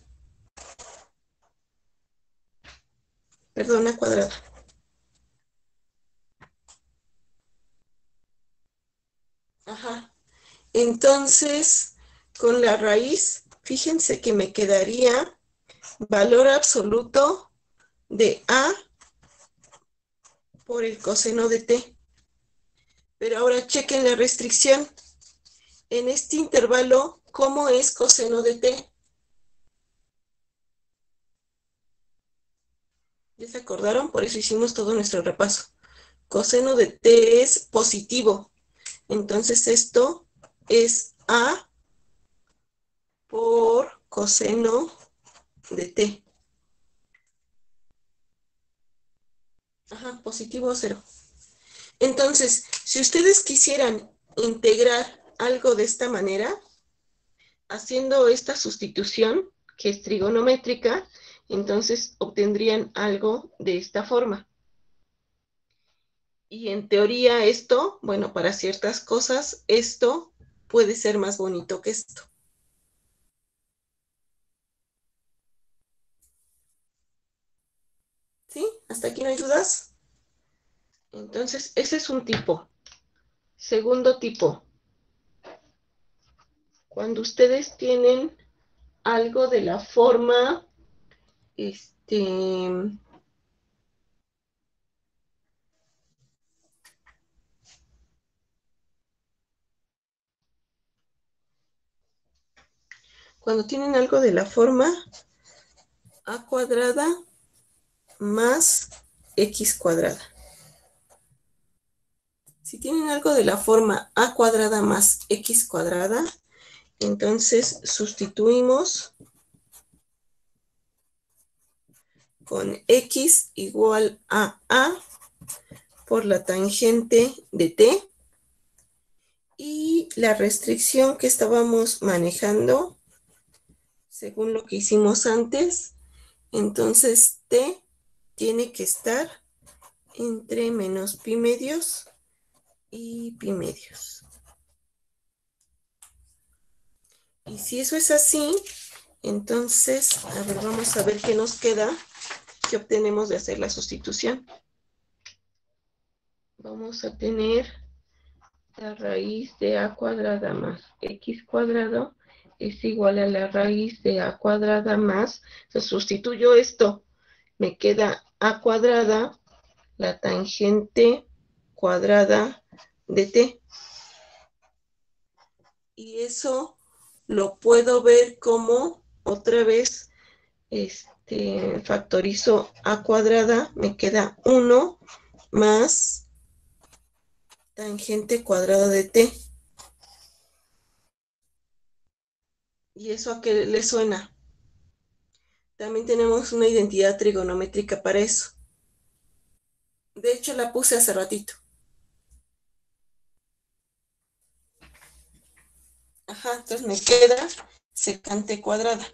Perdón, a cuadrado. Ajá. Entonces, con la raíz, fíjense que me quedaría valor absoluto de a por el coseno de t. Pero ahora chequen la restricción. En este intervalo, ¿cómo es coseno de t? ¿Ya se acordaron? Por eso hicimos todo nuestro repaso. Coseno de t es positivo. Entonces esto es A por coseno de t. Ajá, positivo o cero. Entonces, si ustedes quisieran integrar algo de esta manera, haciendo esta sustitución, que es trigonométrica, entonces obtendrían algo de esta forma. Y en teoría esto, bueno, para ciertas cosas, esto puede ser más bonito que esto. ¿Sí? ¿Hasta aquí no hay dudas? Entonces, ese es un tipo. Segundo tipo, cuando ustedes tienen algo de la forma, cuando tienen algo de la forma a cuadrada más x cuadrada. Si tienen algo de la forma a cuadrada más x cuadrada, entonces sustituimos con x igual a por la tangente de t, y la restricción que estábamos manejando, según lo que hicimos antes, entonces t tiene que estar entre menos pi medios y pi medios. Y si eso es así, entonces, a ver, vamos a ver qué nos queda, qué obtenemos de hacer la sustitución. Vamos a tener la raíz de a cuadrada más x cuadrado es igual a la raíz de a cuadrada más, entonces sustituyo esto, me queda a cuadrada, la tangente cuadrada de t. Y eso lo puedo ver como, otra vez, factorizo a cuadrada, me queda 1 más tangente cuadrada de t. ¿Y eso a qué le suena? También tenemos una identidad trigonométrica para eso. De hecho, la puse hace ratito. Ajá, entonces me queda secante cuadrada.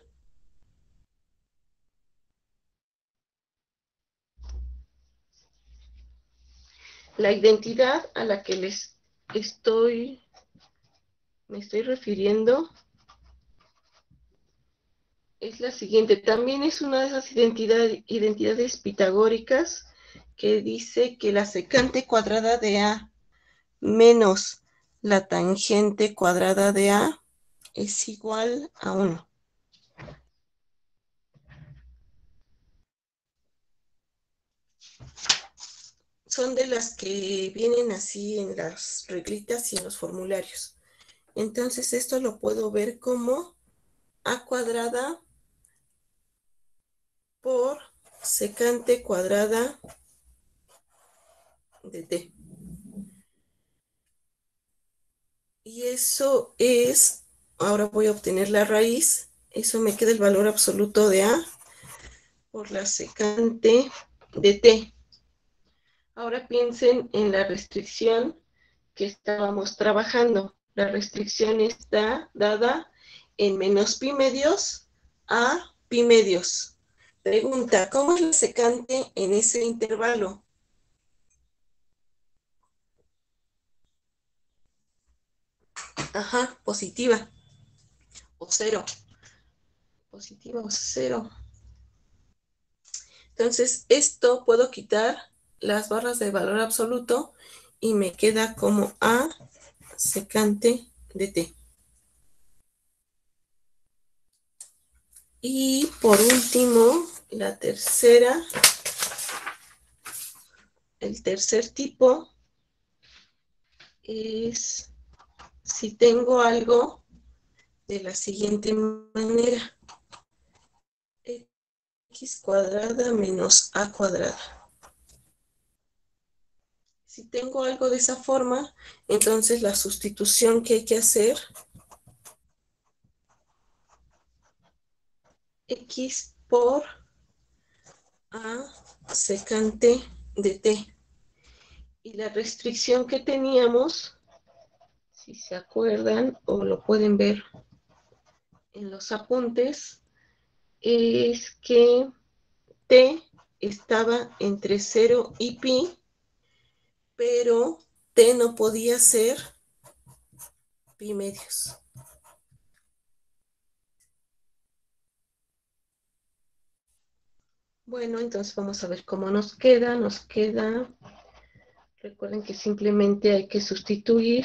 La identidad a la que me estoy refiriendo es la siguiente. También es una de esas identidades pitagóricas que dice que la secante cuadrada de a menos la tangente cuadrada de a es igual a 1. Son de las que vienen así en las reglitas y en los formularios. Entonces esto lo puedo ver como a cuadrada por secante cuadrada de t. Y eso es, ahora voy a obtener la raíz, eso me queda el valor absoluto de a por la secante de t. Ahora piensen en la restricción que estábamos trabajando. La restricción está dada en menos pi medios a pi medios. Pregunta, ¿cómo es la secante en ese intervalo? Ajá, positiva o cero. Positiva o cero. Entonces, esto puedo quitar las barras de valor absoluto y me queda como a secante de t. Y por último, la tercera, el tercer tipo es si tengo algo de la siguiente manera. x cuadrada menos a cuadrada. Si tengo algo de esa forma, entonces la sustitución que hay que hacer, x por a secante de t. Y la restricción que teníamos, si se acuerdan o lo pueden ver en los apuntes, es que t estaba entre 0 y pi, pero t no podía ser pi medios. Bueno, entonces vamos a ver cómo nos queda. Nos queda, recuerden que simplemente hay que sustituir.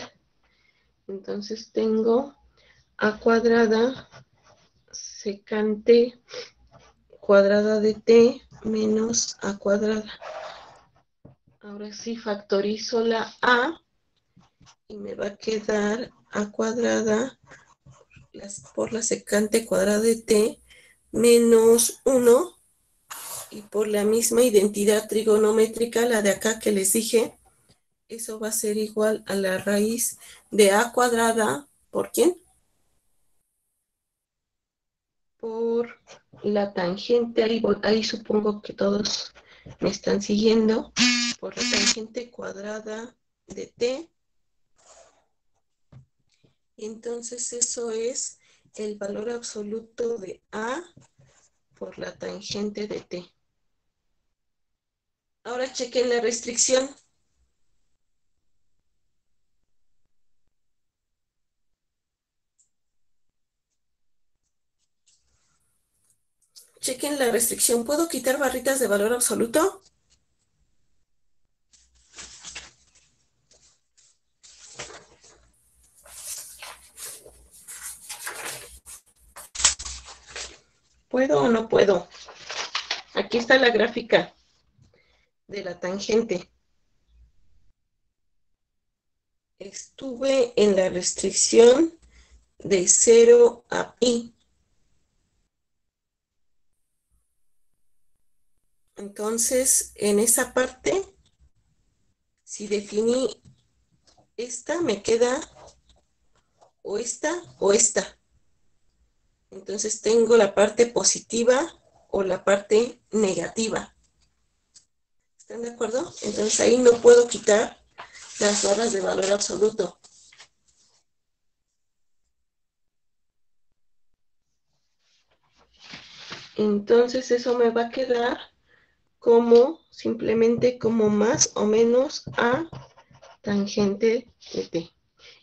Entonces tengo a cuadrada secante cuadrada de t menos a cuadrada. Ahora sí factorizo la a y me va a quedar a cuadrada por la secante cuadrada de t menos 1, y por la misma identidad trigonométrica, la de acá que les dije, eso va a ser igual a la raíz de a cuadrada, ¿por quién? Por la tangente, ahí supongo que todos me están siguiendo, por la tangente cuadrada de t. Y entonces eso es el valor absoluto de a por la tangente de t. Ahora chequen la restricción. Chequen la restricción. ¿Puedo quitar barritas de valor absoluto? ¿Puedo o no puedo? Aquí está la gráfica de la tangente. Estuve en la restricción de 0 a pi. Entonces, en esa parte, si definí esta, me queda o esta o esta. Entonces tengo la parte positiva o la parte negativa. ¿Están de acuerdo? Entonces ahí no puedo quitar las barras de valor absoluto. Entonces eso me va a quedar como simplemente como más o menos a tangente de t.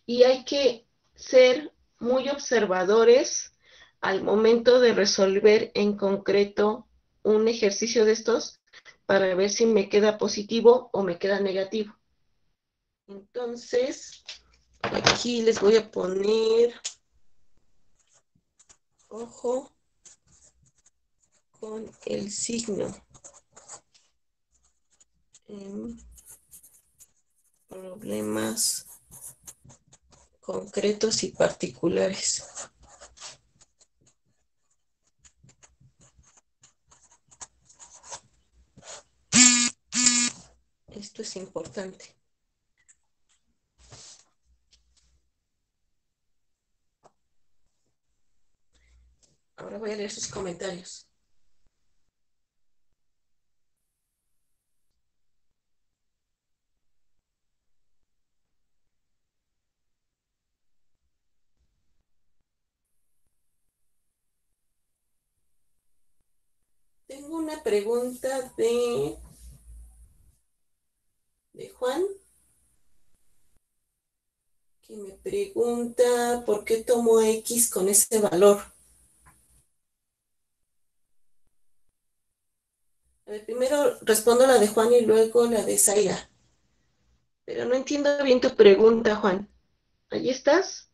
Y hay que ser muy observadores al momento de resolver en concreto un ejercicio de estos para ver si me queda positivo o me queda negativo. Entonces, aquí les voy a poner ojo con el signo en problemas concretos y particulares. Esto es importante. Ahora voy a leer sus comentarios. Tengo una pregunta de Juan, que me pregunta por qué tomo X con ese valor. A ver, primero respondo la de Juan y luego la de Zaira. Pero no entiendo bien tu pregunta, Juan. ¿Ahí estás?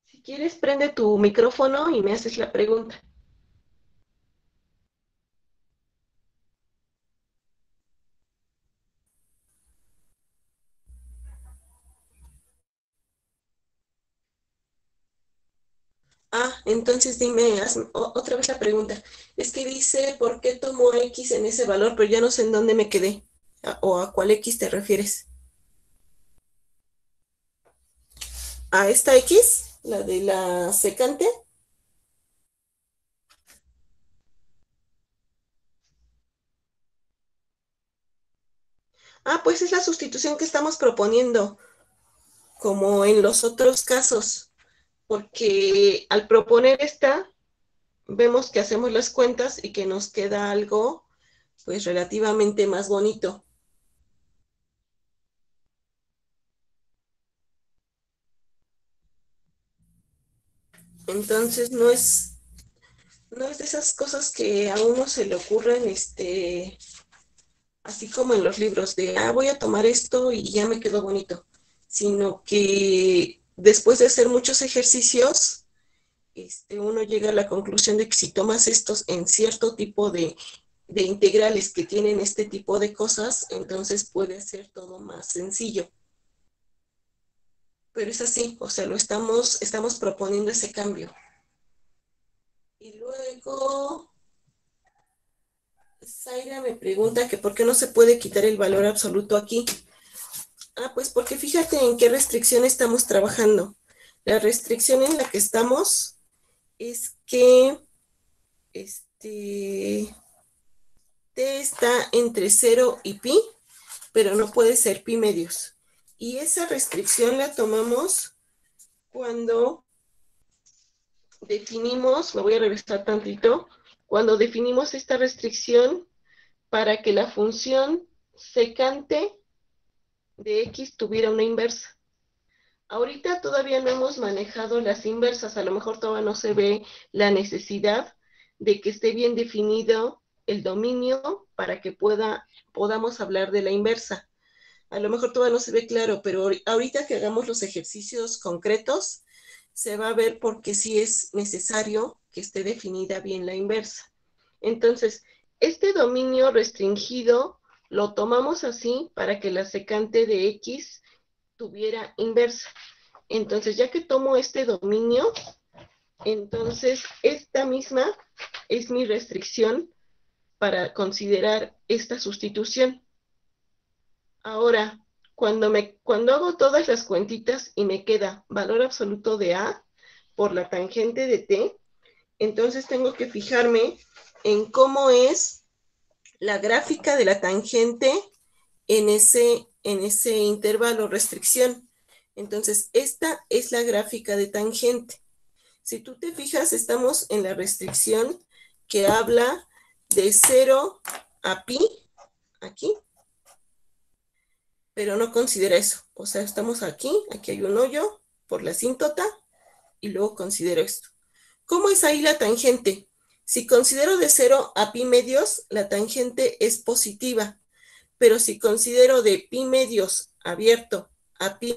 Si quieres, prende tu micrófono y me haces la pregunta. Entonces dime, otra vez la pregunta. Es que dice, ¿por qué tomo X en ese valor? Pero ya no sé en dónde me quedé. ¿O a cuál X te refieres? ¿A esta X? ¿La de la secante? Pues es la sustitución que estamos proponiendo, como en los otros casos, porque al proponer esta, vemos que hacemos las cuentas y que nos queda algo, pues relativamente más bonito. Entonces no es de esas cosas que a uno se le ocurren, así como en los libros de, voy a tomar esto y ya me quedó bonito, sino que después de hacer muchos ejercicios, uno llega a la conclusión de que si tomas estos en cierto tipo de integrales que tienen este tipo de cosas, entonces puede ser todo más sencillo. Pero es así, o sea, estamos proponiendo ese cambio. Y luego, Zaira me pregunta que por qué no se puede quitar el valor absoluto aquí. Pues porque fíjate en qué restricción estamos trabajando. La restricción en la que estamos es que t está entre 0 y pi, pero no puede ser pi medios. Y esa restricción la tomamos cuando definimos, me voy a regresar tantito, cuando definimos esta restricción para que la función secante de x tuviera una inversa. Ahorita todavía no hemos manejado las inversas, a lo mejor todavía no se ve la necesidad de que esté bien definido el dominio para que podamos hablar de la inversa. A lo mejor todavía no se ve claro, pero ahorita que hagamos los ejercicios concretos, se va a ver porque sí es necesario que esté definida bien la inversa. Entonces, este dominio restringido lo tomamos así para que la secante de x tuviera inversa. Entonces, ya que tomo este dominio, entonces esta misma es mi restricción para considerar esta sustitución. Ahora, cuando hago todas las cuentitas y me queda valor absoluto de A por la tangente de T, entonces tengo que fijarme en cómo es la gráfica de la tangente en ese intervalo restricción. Entonces, esta es la gráfica de tangente. Si tú te fijas, estamos en la restricción que habla de 0 a pi, aquí, pero no considera eso. O sea, estamos aquí hay un hoyo por la asíntota, y luego considero esto. ¿Cómo es ahí la tangente? Si considero de 0 a pi medios, la tangente es positiva, pero si considero de pi medios abierto a pi,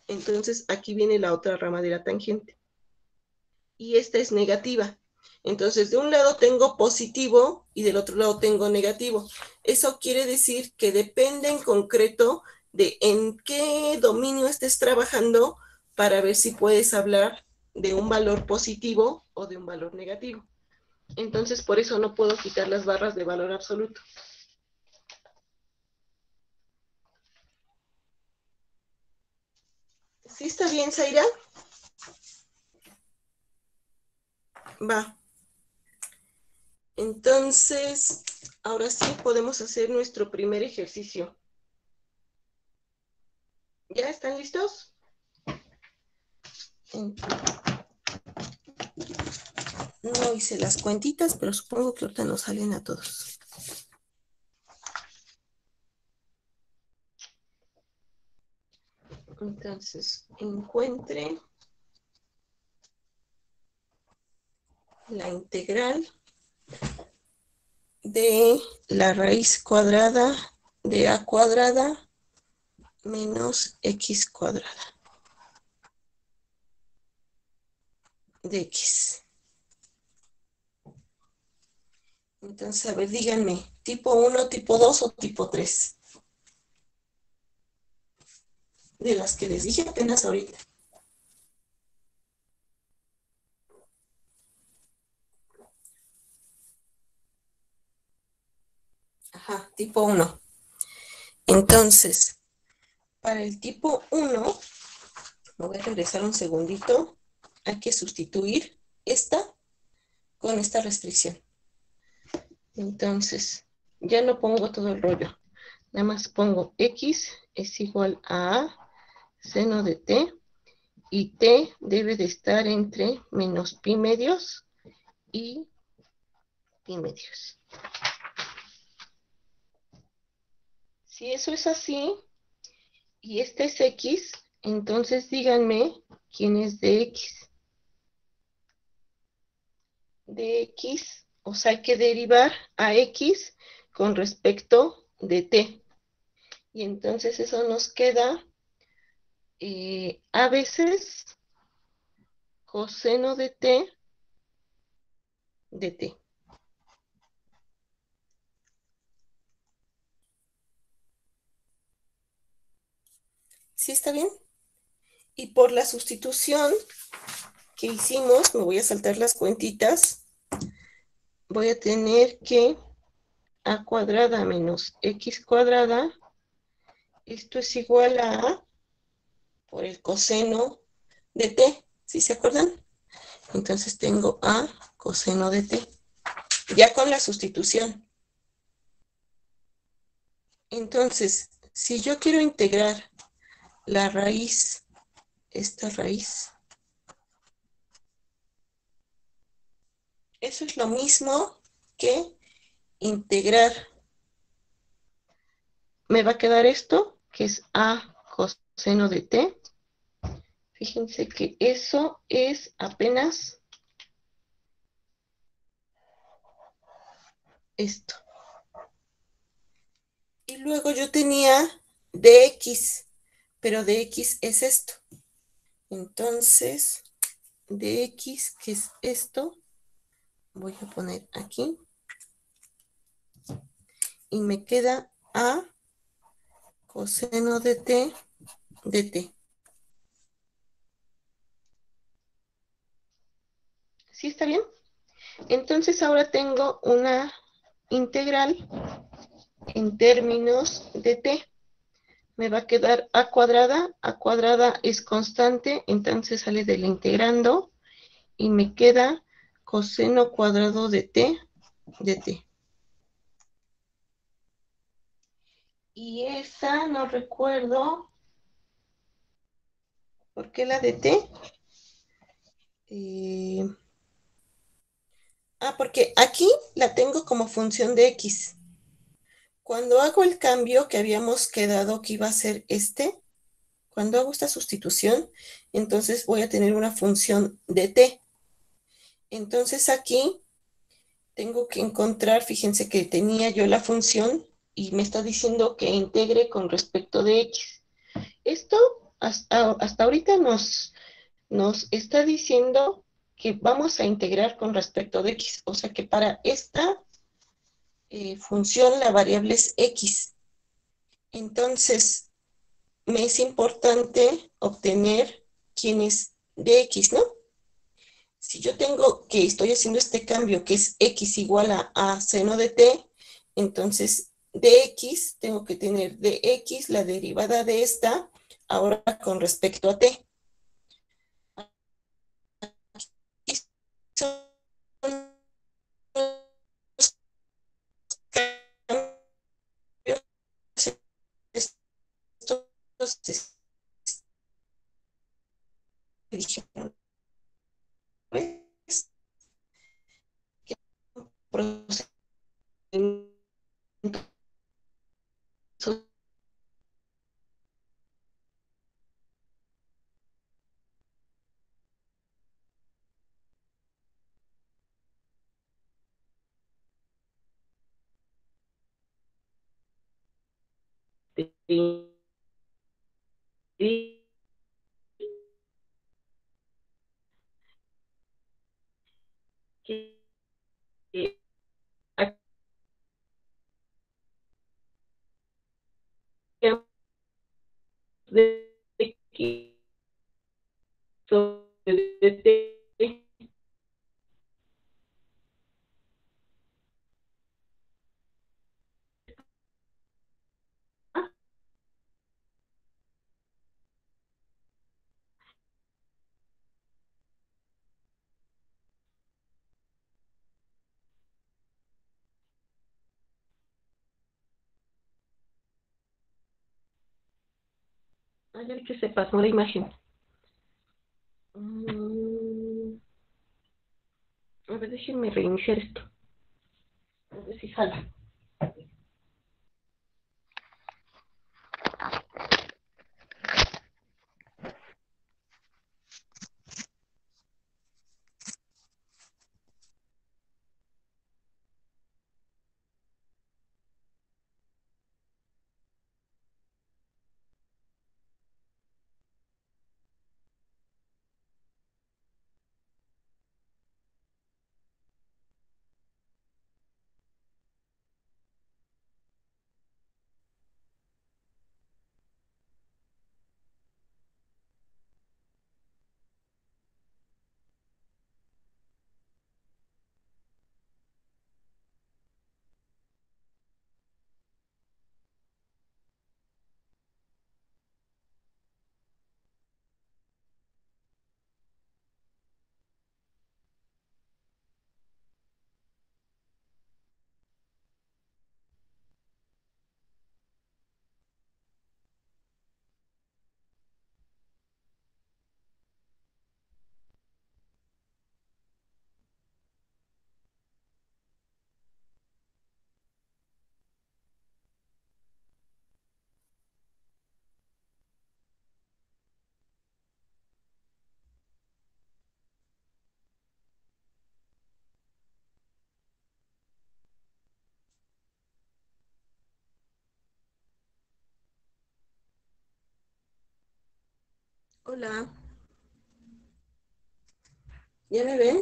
entonces aquí viene la otra rama de la tangente. Y esta es negativa. Entonces, de un lado tengo positivo y del otro lado tengo negativo. Eso quiere decir que depende en concreto de en qué dominio estés trabajando para ver si puedes hablar de un valor positivo o de un valor negativo. Entonces, por eso no puedo quitar las barras de valor absoluto. ¿Sí está bien, Zaira? Va. Entonces, ahora sí podemos hacer nuestro primer ejercicio. ¿Ya están listos? No hice las cuentitas, pero supongo que ahorita nos salen a todos. Entonces, encuentre la integral de la raíz cuadrada de a cuadrada menos x cuadrada de x. Entonces, a ver, díganme, ¿tipo 1, tipo 2 o tipo 3? De las que les dije apenas ahorita. Ajá, tipo 1. Entonces, para el tipo 1, me voy a regresar un segundito. Hay que sustituir esta con esta restricción. Entonces, ya no pongo todo el rollo. Nada más pongo x es igual a seno de t, y t debe de estar entre menos pi medios y pi medios. Si eso es así, y este es x, entonces díganme quién es dx. Dx, o sea, hay que derivar a x con respecto de t. Y entonces eso nos queda a veces coseno de t de t. ¿Sí está bien? Y por la sustitución que hicimos, me voy a saltar las cuentitas, voy a tener que a cuadrada menos x cuadrada, esto es igual a, por el coseno de t, ¿sí se acuerdan? Entonces tengo a coseno de t, ya con la sustitución. Entonces, si yo quiero integrar la raíz, esta raíz, eso es lo mismo que integrar. Me va a quedar esto, que es a coseno de t. Fíjense que eso es apenas esto. Y luego yo tenía dx, pero dx es esto. Entonces, dx, que es esto, voy a poner aquí. Y me queda a coseno de t de t. ¿Sí está bien? Entonces ahora tengo una integral en términos de t. Me va a quedar a cuadrada es constante, entonces sale del integrando y me queda coseno cuadrado de t de t. Y esa no recuerdo por qué la de t. Porque aquí la tengo como función de x. Cuando hago el cambio que habíamos quedado que iba a ser este, cuando hago esta sustitución, entonces voy a tener una función de t. Entonces aquí tengo que encontrar, fíjense que tenía yo la función y me está diciendo que integre con respecto de x. Esto hasta ahorita nos está diciendo que vamos a integrar con respecto de x, o sea que para esta función la variable es x. Entonces, me es importante obtener quién es dx, ¿no? Si yo tengo que estoy haciendo este cambio que es x igual a seno de t, entonces dx tengo que tener dx, la derivada de esta, ahora con respecto a t. Y son los cambios estos que dijeron, ¿ves? Que procedimientos de X sobre T Ah, ya vi que se pasó la imagen. Mm, a ver, déjenme reiniciar esto. A ver si jala. Hola, ¿ya me ven?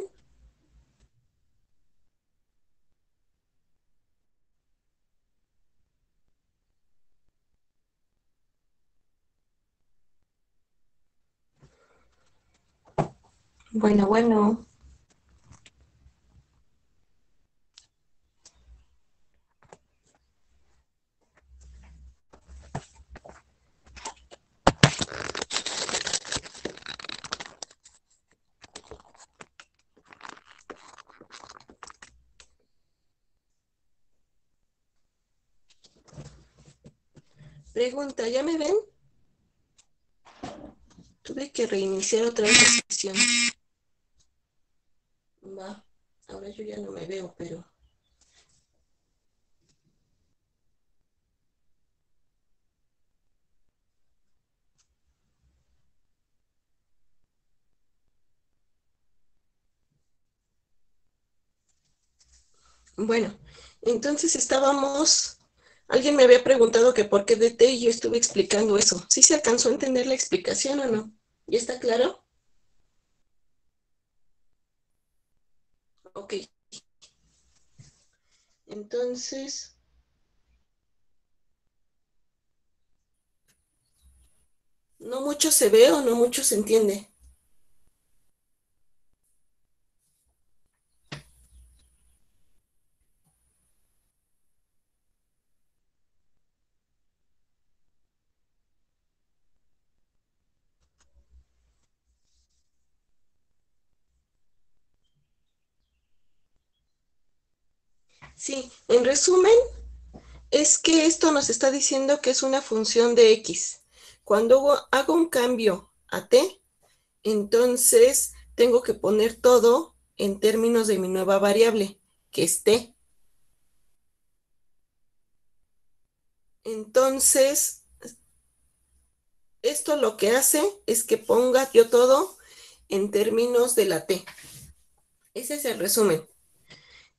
Bueno, bueno. Pregunta, ¿ya me ven? Tuve que reiniciar otra vez la sesión. Va, ahora yo ya no me veo, pero... Bueno, entonces estábamos... Alguien me había preguntado que por qué DT y yo estuve explicando eso. ¿Sí se alcanzó a entender la explicación o no? ¿Ya está claro? Ok. Entonces, no mucho se ve o no mucho se entiende. Sí, en resumen, es que esto nos está diciendo que es una función de x. Cuando hago un cambio a t, entonces tengo que poner todo en términos de mi nueva variable, que es t. Entonces, esto lo que hace es que ponga yo todo en términos de la t. Ese es el resumen.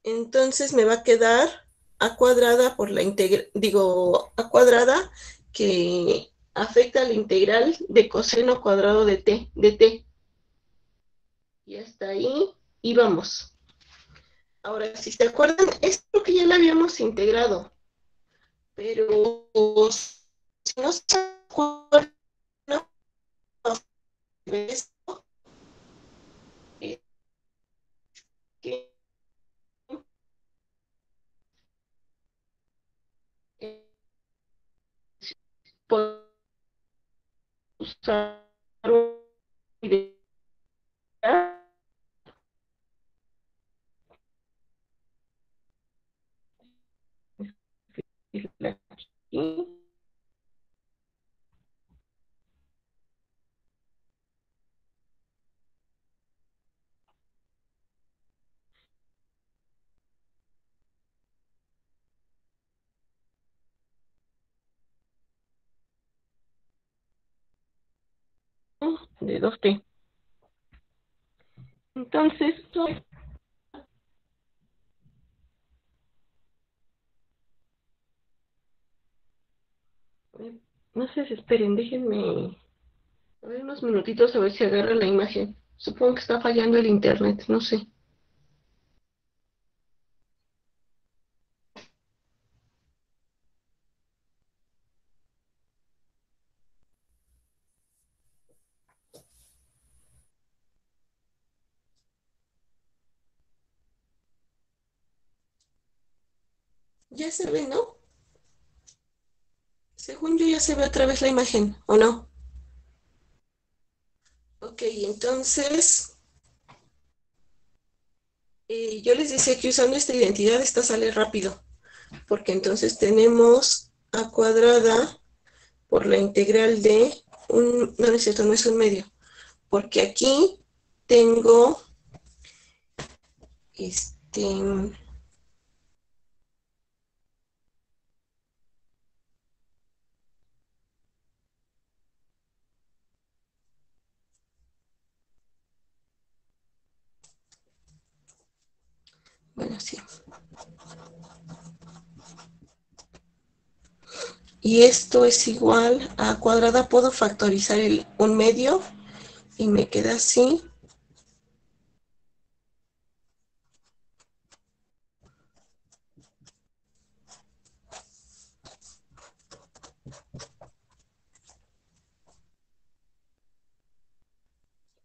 Entonces me va a quedar a cuadrada por la integral, digo, a cuadrada que afecta la integral de coseno cuadrado de t. Y hasta ahí íbamos. Ahora, si se acuerdan, esto que ya lo habíamos integrado, pero si no se acuerdan de esto, es que por usar un aquí, de 2t. Entonces, no sé si esperen, déjenme a ver unos minutitos a ver si agarra la imagen. Supongo que está fallando el internet, no sé. Ya se ve, ¿no? Según yo ya se ve otra vez la imagen, ¿o no? Ok, entonces yo les decía que usando esta identidad esta sale rápido, porque entonces tenemos a cuadrada por la integral de un, no es cierto, no es un medio, porque aquí tengo este, bueno, sí. Y esto es igual a cuadrada, puedo factorizar un medio y me queda así.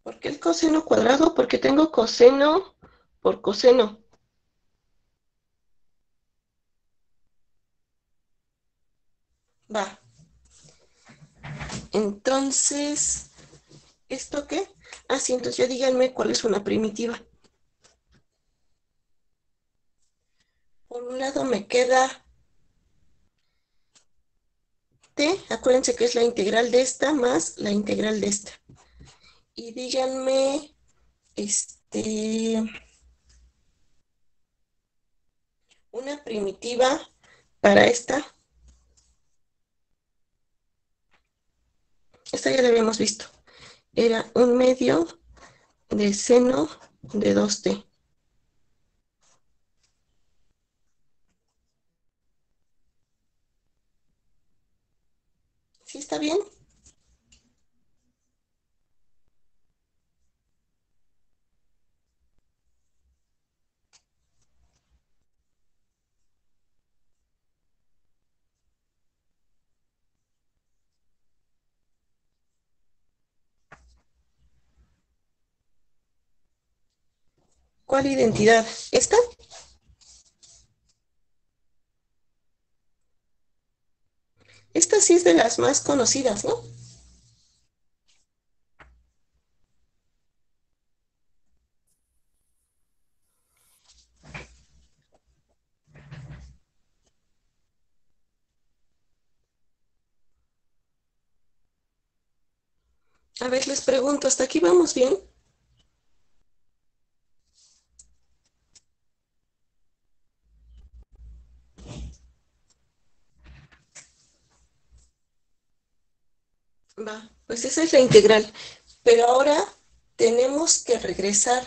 ¿Por qué el coseno cuadrado? Porque tengo coseno por coseno. Va. Entonces, ¿esto qué? Ah, sí, entonces ya díganme cuál es una primitiva. Por un lado me queda t, acuérdense que es la integral de esta más la integral de esta. Y díganme, una primitiva para esta. Esta ya la habíamos visto. Era un medio de seno de 2t. ¿Sí está bien? ¿Cuál identidad? ¿Esta? Esta sí es de las más conocidas, ¿no? A ver, les pregunto, ¿hasta aquí vamos bien? Va, pues esa es la integral. Pero ahora tenemos que regresar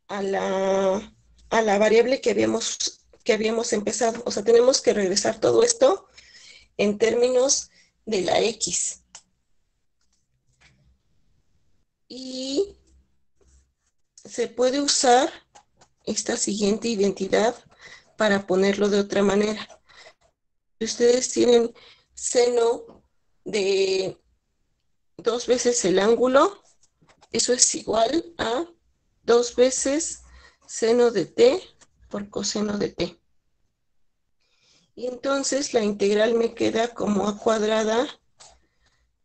a la variable que habíamos empezado. O sea, tenemos que regresar todo esto en términos de la x. Y se puede usar esta siguiente identidad para ponerlo de otra manera. Si ustedes tienen seno de 2 veces el ángulo, eso es igual a 2 veces seno de t por coseno de t. Y entonces la integral me queda como a cuadrada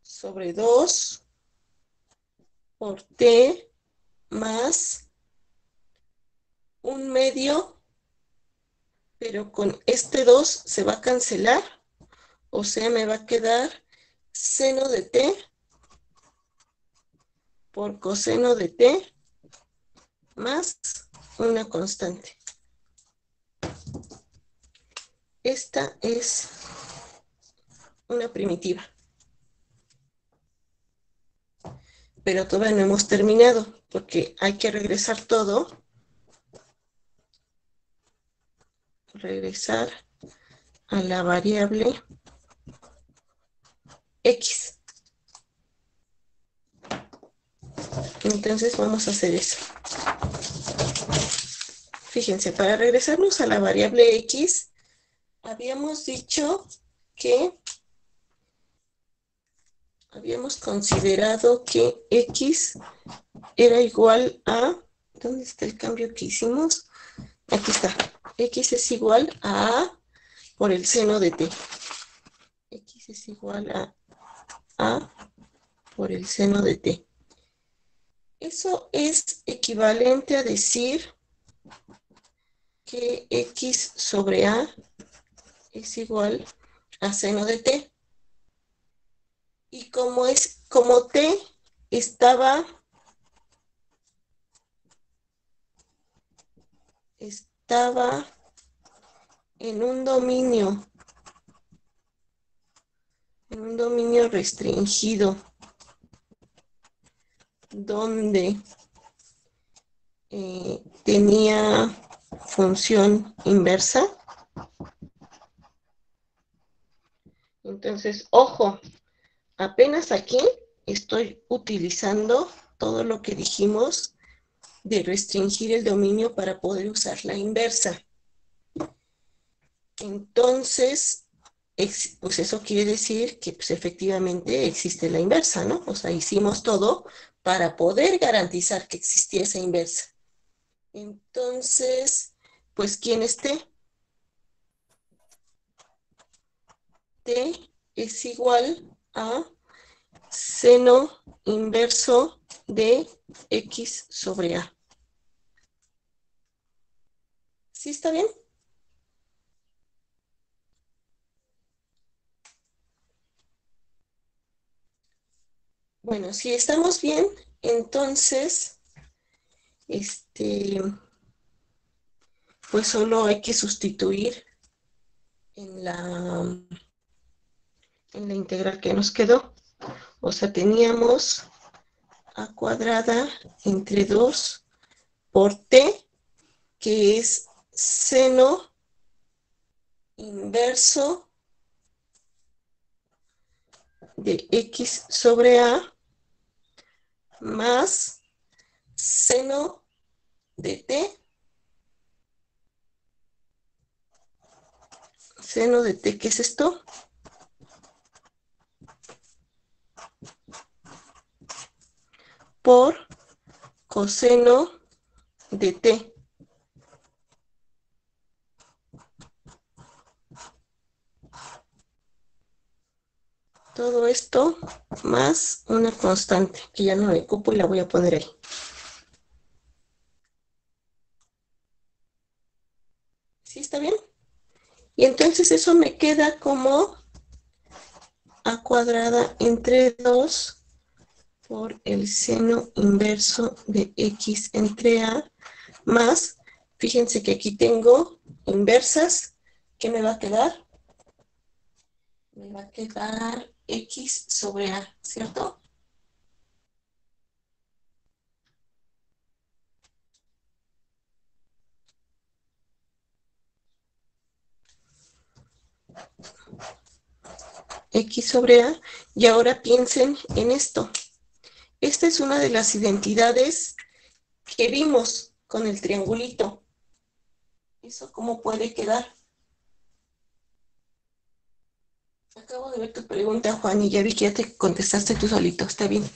sobre 2 por t más un medio, pero con este 2 se va a cancelar, o sea, me va a quedar seno de t por coseno de t más una constante. Esta es una primitiva. Pero todavía no hemos terminado, porque hay que regresar todo. Regresar a la variable X. Entonces vamos a hacer eso. Fíjense, para regresarnos a la variable X, habíamos dicho que habíamos considerado que X era igual a... ¿Dónde está el cambio que hicimos? Aquí está. X es igual a A por el seno de T. X es igual a A por el seno de T. Eso es equivalente a decir que X sobre A es igual a seno de T. Y como T estaba en un dominio restringido donde tenía función inversa. Entonces, ojo, apenas aquí estoy utilizando todo lo que dijimos de restringir el dominio para poder usar la inversa. Entonces, pues eso quiere decir que pues, efectivamente existe la inversa, ¿no? O sea, hicimos todo para poder garantizar que existía esa inversa. Entonces, pues, ¿quién es T? T es igual a seno inverso de X sobre A. ¿Sí está bien? Bueno, si estamos bien, entonces, pues solo hay que sustituir en la integral que nos quedó. O sea, teníamos A cuadrada entre 2 por T, que es seno inverso de X sobre A más seno de T. Seno de T, ¿qué es esto? Por coseno de T. Todo esto más una constante, que ya no me ocupo y la voy a poner ahí. ¿Sí está bien? Y entonces eso me queda como A cuadrada entre 2 por el seno inverso de X entre A más, fíjense que aquí tengo inversas. ¿Qué me va a quedar? Me va a quedar X sobre A, ¿cierto? X sobre A. Y ahora piensen en esto. Esta es una de las identidades que vimos con el triangulito. ¿Eso cómo puede quedar? Acabo de ver tu pregunta, Juan, y ya vi que ya te contestaste tú solito. Está bien.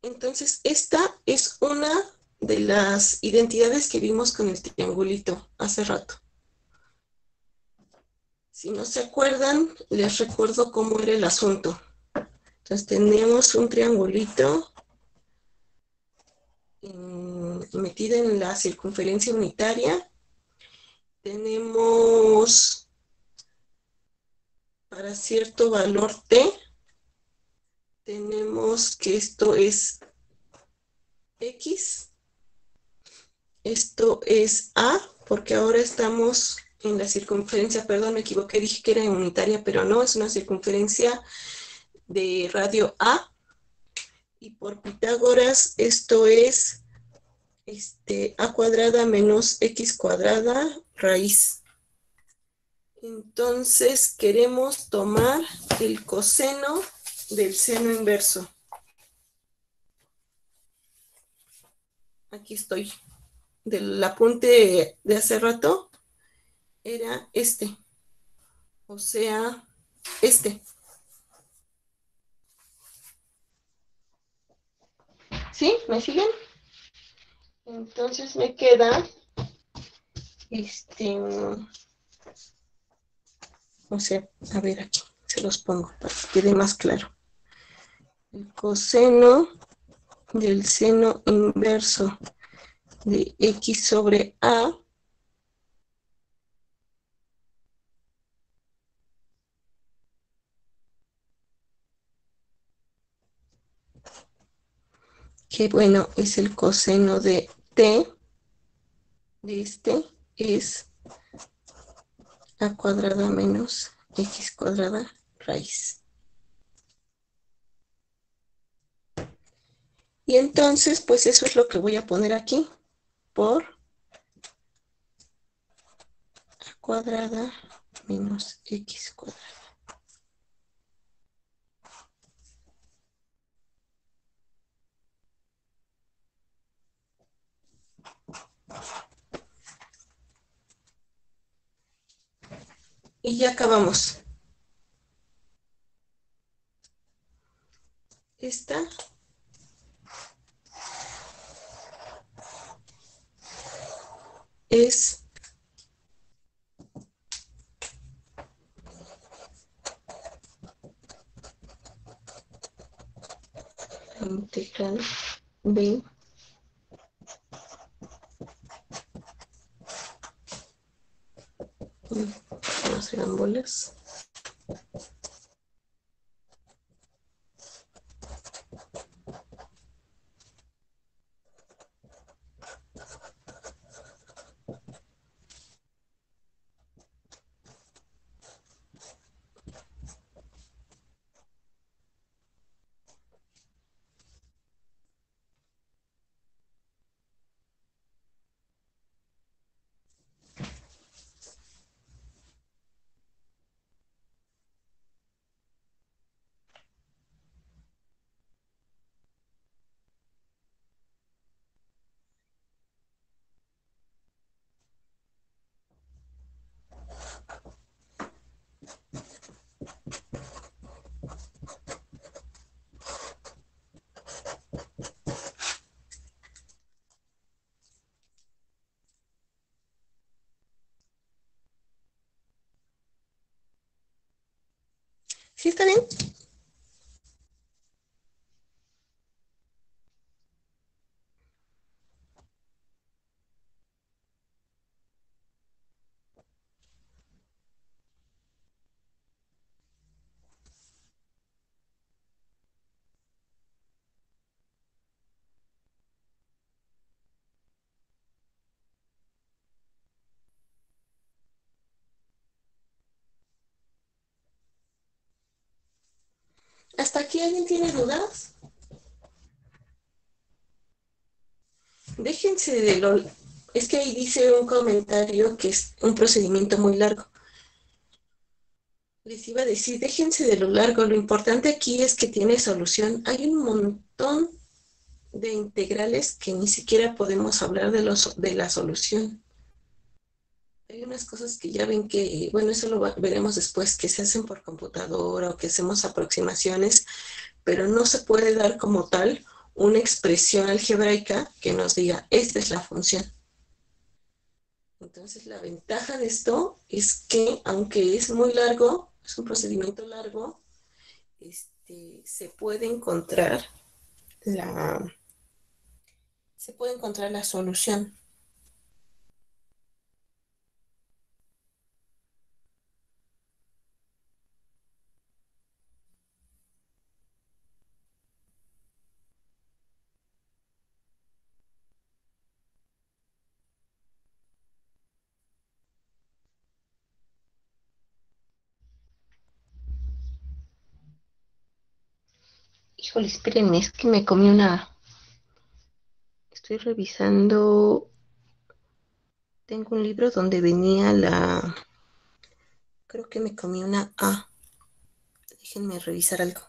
Entonces, esta es una de las identidades que vimos con el triangulito hace rato. Si no se acuerdan, les recuerdo cómo era el asunto. Entonces, tenemos un triangulito metido en la circunferencia unitaria. Tenemos para cierto valor T, tenemos que esto es X, esto es A, porque ahora estamos en la circunferencia, perdón, me equivoqué, dije que era unitaria, pero no, es una circunferencia de radio A, y por Pitágoras esto es a cuadrada menos x cuadrada raíz. Entonces queremos tomar el coseno del seno inverso. Aquí estoy. Del apunte de hace rato era o sea, este. ¿Sí? ¿Me siguen? Entonces me queda o sea, a ver aquí, se los pongo para que quede más claro. El coseno del seno inverso de x sobre a que bueno, es el coseno de t de es a cuadrada menos x cuadrada raíz. Y entonces, pues eso es lo que voy a poner aquí por a cuadrada menos x cuadrada. Y ya acabamos. Esta es la integral de no serán bolas. ¿Sí está bien? ¿Hasta aquí alguien tiene dudas? Déjense de lo... Es que ahí dice un comentario que es un procedimiento muy largo. Les iba a decir, déjense de lo largo. Lo importante aquí es que tiene solución. Hay un montón de integrales que ni siquiera podemos hablar de la solución. Hay unas cosas que ya ven que, bueno, eso lo veremos después, que se hacen por computadora o que hacemos aproximaciones, pero no se puede dar como tal una expresión algebraica que nos diga, esta es la función. Entonces, la ventaja de esto es que, aunque es muy largo, es un procedimiento largo, se puede encontrar la, se puede encontrar la solución. Híjole, espérenme, es que me comí una... Estoy revisando... Tengo un libro donde venía la... Creo que me comí una A. Déjenme revisar algo.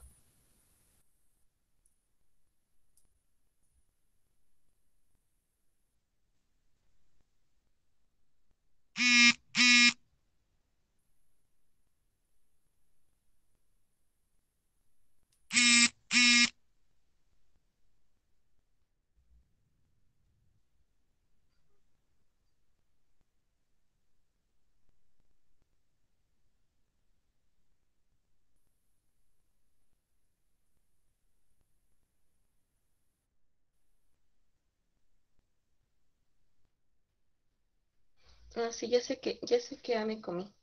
Ah, sí, ya sé que A me comí.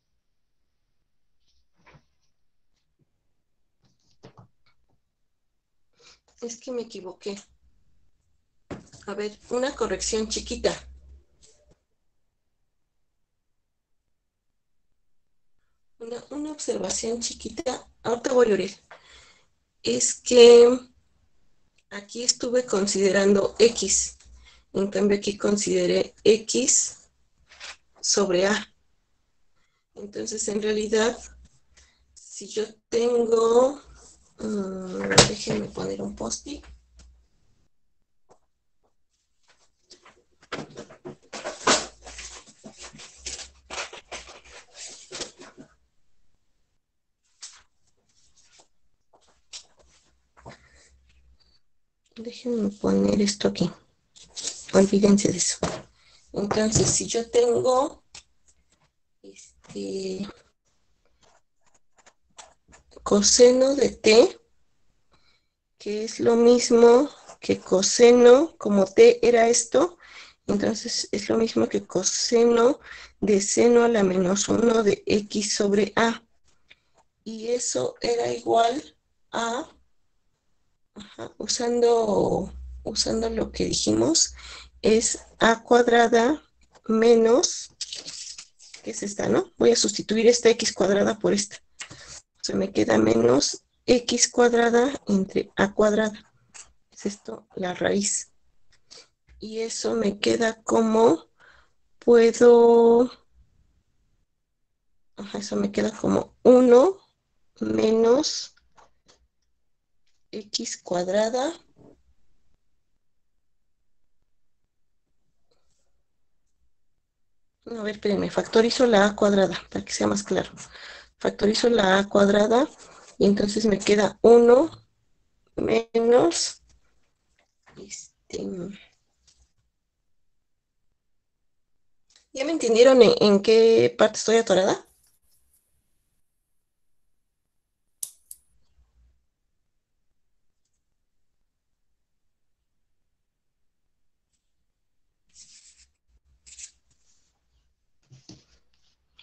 Es que me equivoqué. A ver, una corrección chiquita. Una observación chiquita. Ahorita voy a oír. Es que aquí estuve considerando X. En cambio, aquí consideré X sobre A. Entonces, en realidad, si yo tengo... déjenme poner un post-it. Déjenme poner esto aquí. Olvídense de eso. Entonces, si yo tengo coseno de t, que es lo mismo que coseno, como t era esto, entonces es lo mismo que coseno de seno a la menos 1 de x sobre a. Y eso era igual a, usando lo que dijimos, es a cuadrada menos, que es esta, ¿no? Voy a sustituir esta x cuadrada por esta. Se me queda menos x cuadrada entre a cuadrada. Es esto, la raíz. Y eso me queda como puedo, eso me queda como 1 menos x cuadrada. No, a ver, espérenme, factorizo la a cuadrada para que sea más claro. Factorizo la a cuadrada y entonces me queda 1 menos, ¿ya me entendieron en qué parte estoy atorada?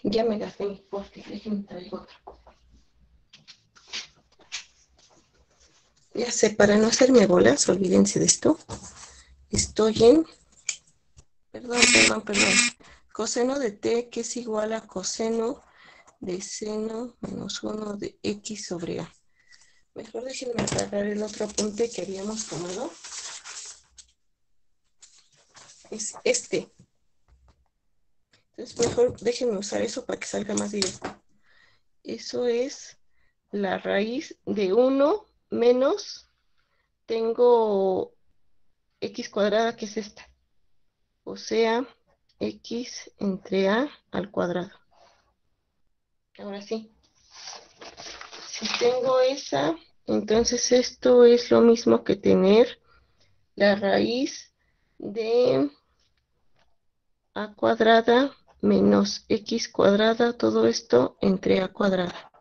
Ya me gasté mi poste, déjenme traer otro. Ya sé, para no hacerme bolas, olvídense de esto. Estoy en, perdón. Coseno de t, que es igual a coseno de seno menos 1 de x sobre a. Mejor déjenme agarrar el otro apunte que habíamos tomado. Es este. Entonces mejor déjenme usar eso para que salga más directo. Eso es la raíz de 1 menos, tengo x cuadrada, que es esta. O sea, x entre a al cuadrado. Ahora sí, si tengo esa, entonces esto es lo mismo que tener la raíz de a cuadrada menos x cuadrada, todo esto entre a cuadrada.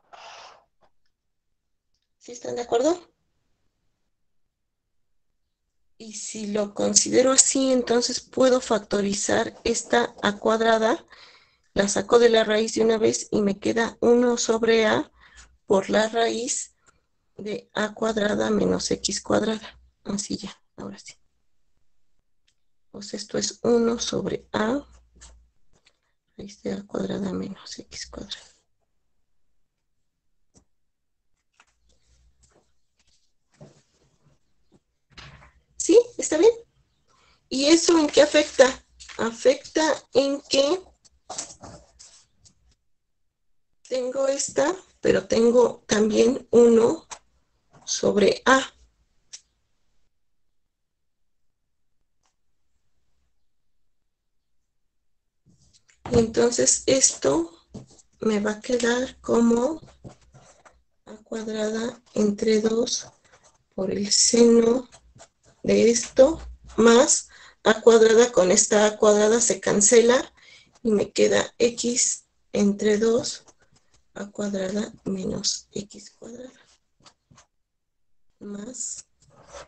¿Sí están de acuerdo? Y si lo considero así, entonces puedo factorizar esta a cuadrada, la saco de la raíz de una vez y me queda 1 sobre a por la raíz de a cuadrada menos x cuadrada. Así ya, ahora sí. Pues esto es 1 sobre a raíz de a cuadrada menos x cuadrada. ¿Está bien? ¿Y eso en qué afecta? Afecta en que tengo esta, pero tengo también 1 sobre A. Y entonces esto me va a quedar como A cuadrada entre 2 por el seno de esto, más A cuadrada con esta A cuadrada se cancela y me queda X entre 2 A cuadrada menos X cuadrada, más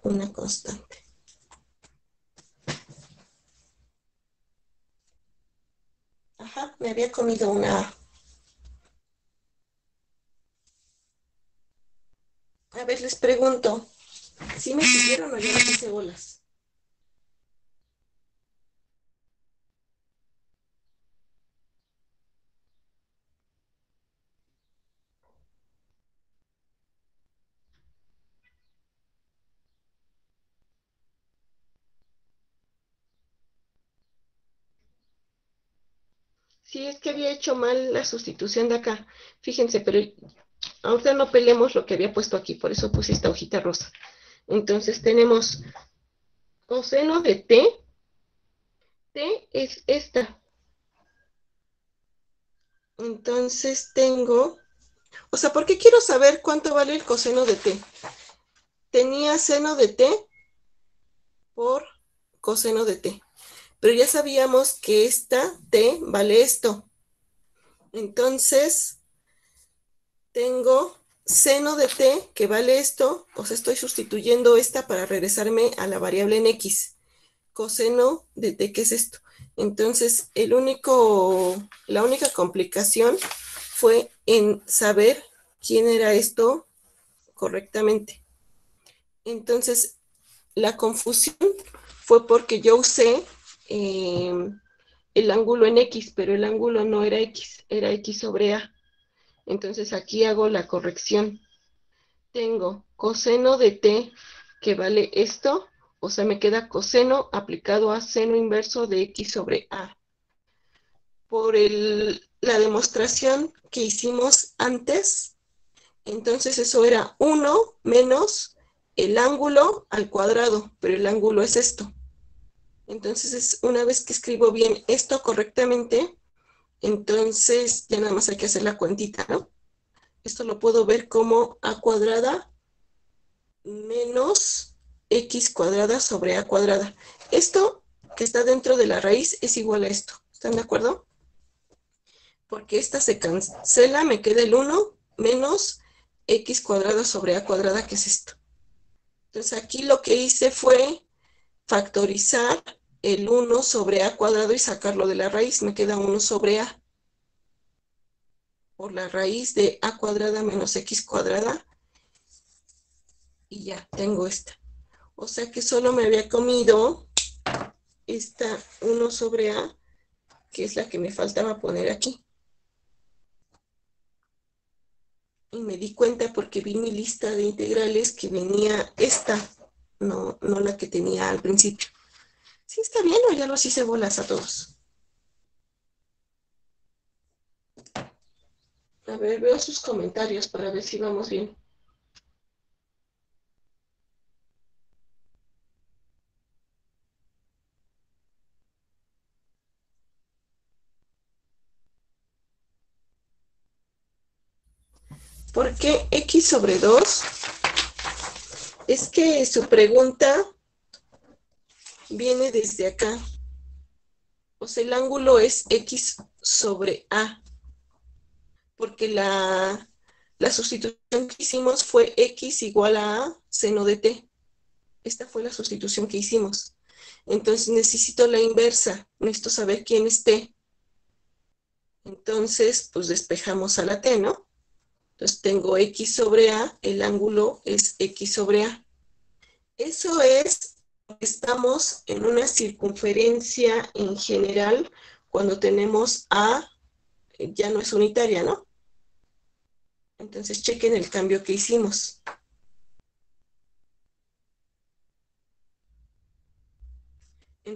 una constante. Ajá, me había comido una A. A ver, les pregunto, ¿sí me siguieron o ya les hice bolas? Sí, es que había hecho mal la sustitución de acá. Fíjense, pero ahorita no peleemos lo que había puesto aquí, por eso puse esta hojita rosa. Entonces tenemos coseno de t es esta. Entonces tengo, o sea, ¿por qué quiero saber cuánto vale el coseno de t? Tenía seno de t por coseno de t, pero ya sabíamos que esta t vale esto. Entonces, tengo seno de t que vale esto, o sea, estoy sustituyendo esta para regresarme a la variable en x. Coseno de t, ¿qué es esto? Entonces, la única complicación fue en saber quién era esto correctamente. Entonces, la confusión fue porque yo usé el ángulo en x, pero el ángulo no era x, era x sobre a. Entonces, aquí hago la corrección. Tengo coseno de t que vale esto, o sea, me queda coseno aplicado a seno inverso de x sobre a. Por la demostración que hicimos antes, entonces eso era 1 menos el ángulo al cuadrado, pero el ángulo es esto. Entonces, una vez que escribo bien esto correctamente, entonces ya nada más hay que hacer la cuentita, ¿no? Esto lo puedo ver como a cuadrada menos x cuadrada sobre a cuadrada. Esto que está dentro de la raíz es igual a esto. ¿Están de acuerdo? Porque esta se cancela, me queda el 1 menos x cuadrada sobre a cuadrada, que es esto. Entonces aquí lo que hice fue factorizar el 1 sobre a cuadrado y sacarlo de la raíz. Me queda 1 sobre a por la raíz de a cuadrada menos x cuadrada. Y ya tengo esta. O sea que solo me había comido esta 1 sobre a, que es la que me faltaba poner aquí. Y me di cuenta porque vi mi lista de integrales que venía esta, no la que tenía al principio. ¿Sí está bien o ya los hice bolas a todos? A ver, veo sus comentarios para ver si vamos bien. ¿Por qué x sobre 2? Es que su pregunta viene desde acá. O sea, el ángulo es x sobre a. Porque la sustitución que hicimos fue x igual a seno de t. Esta fue la sustitución que hicimos. Entonces necesito la inversa. Necesito saber quién es t. Entonces, pues despejamos a la t, ¿no? Entonces tengo x sobre a, el ángulo es x sobre a. Eso es, estamos en una circunferencia en general cuando tenemos a, ya no es unitaria, ¿no? Entonces chequen el cambio que hicimos.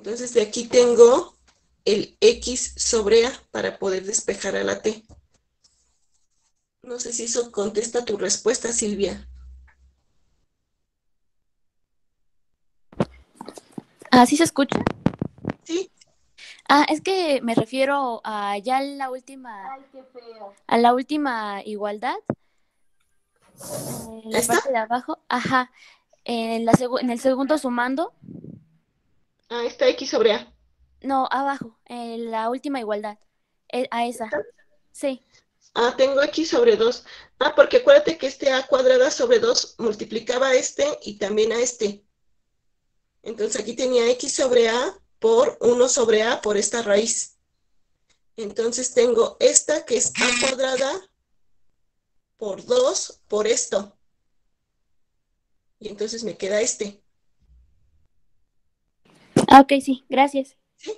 Entonces de aquí tengo el X sobre A para poder despejar a la T. No sé si eso contesta tu respuesta, Silvia. ¿Ah, sí se escucha? Sí. Ah, es que me refiero a ya la última, Ay, qué feo. a la última igualdad, en la ¿Esta? parte de abajo, ajá, en el segundo sumando, Ah, esta X sobre A. no, abajo, en la última igualdad, a esa, ¿Esta? sí. Ah, tengo X sobre 2. Ah, porque acuérdate que este A cuadrada sobre 2 multiplicaba a este y también a este. Entonces aquí tenía X sobre A por 1 sobre A por esta raíz. Entonces tengo esta que es A cuadrada por 2 por esto. Y entonces me queda este. Ah, ok, sí, gracias. ¿Sí?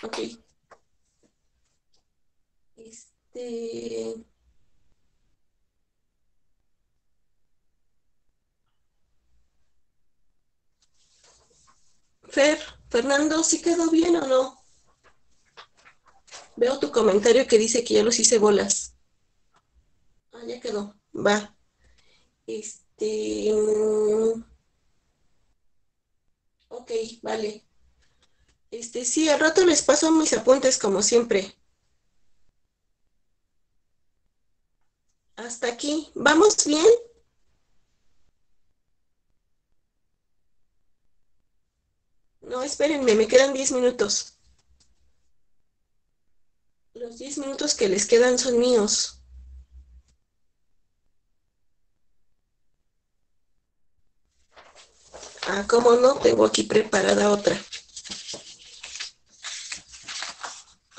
Ok. Este... Fernando, ¿sí quedó bien o no? Veo tu comentario que dice que ya los hice bolas. Ah, ya quedó. Va. Este... Ok, vale. Sí, al rato les paso mis apuntes como siempre. Hasta aquí. ¿Vamos bien? No, espérenme, me quedan 10 minutos. Los 10 minutos que les quedan son míos. Ah, ¿cómo no? Tengo aquí preparada otra.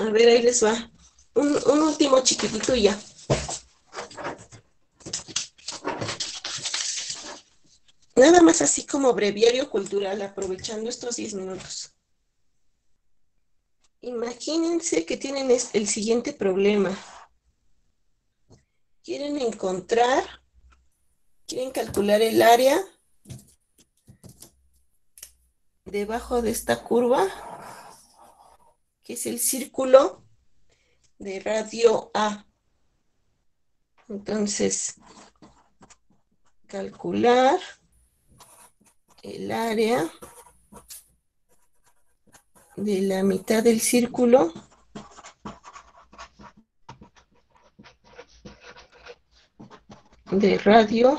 A ver, ahí les va. Un último chiquitito y ya. Nada más así como breviario cultural, aprovechando estos 10 minutos. Imagínense que tienen el siguiente problema. Quieren calcular el área debajo de esta curva, que es el círculo de radio A. Entonces, calcular el área de la mitad del círculo de radio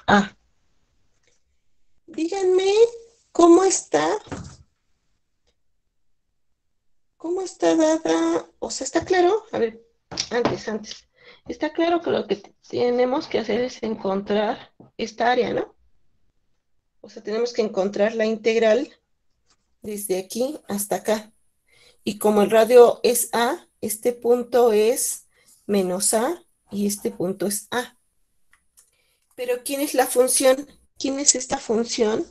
A. Díganme cómo está dada, o sea, ¿está claro? A ver, antes. Está claro que lo que tenemos que hacer es encontrar esta área, ¿no? O sea, tenemos que encontrar la integral desde aquí hasta acá. Y como el radio es A, este punto es menos A y este punto es A. Pero ¿quién es la función? ¿Quién es esta función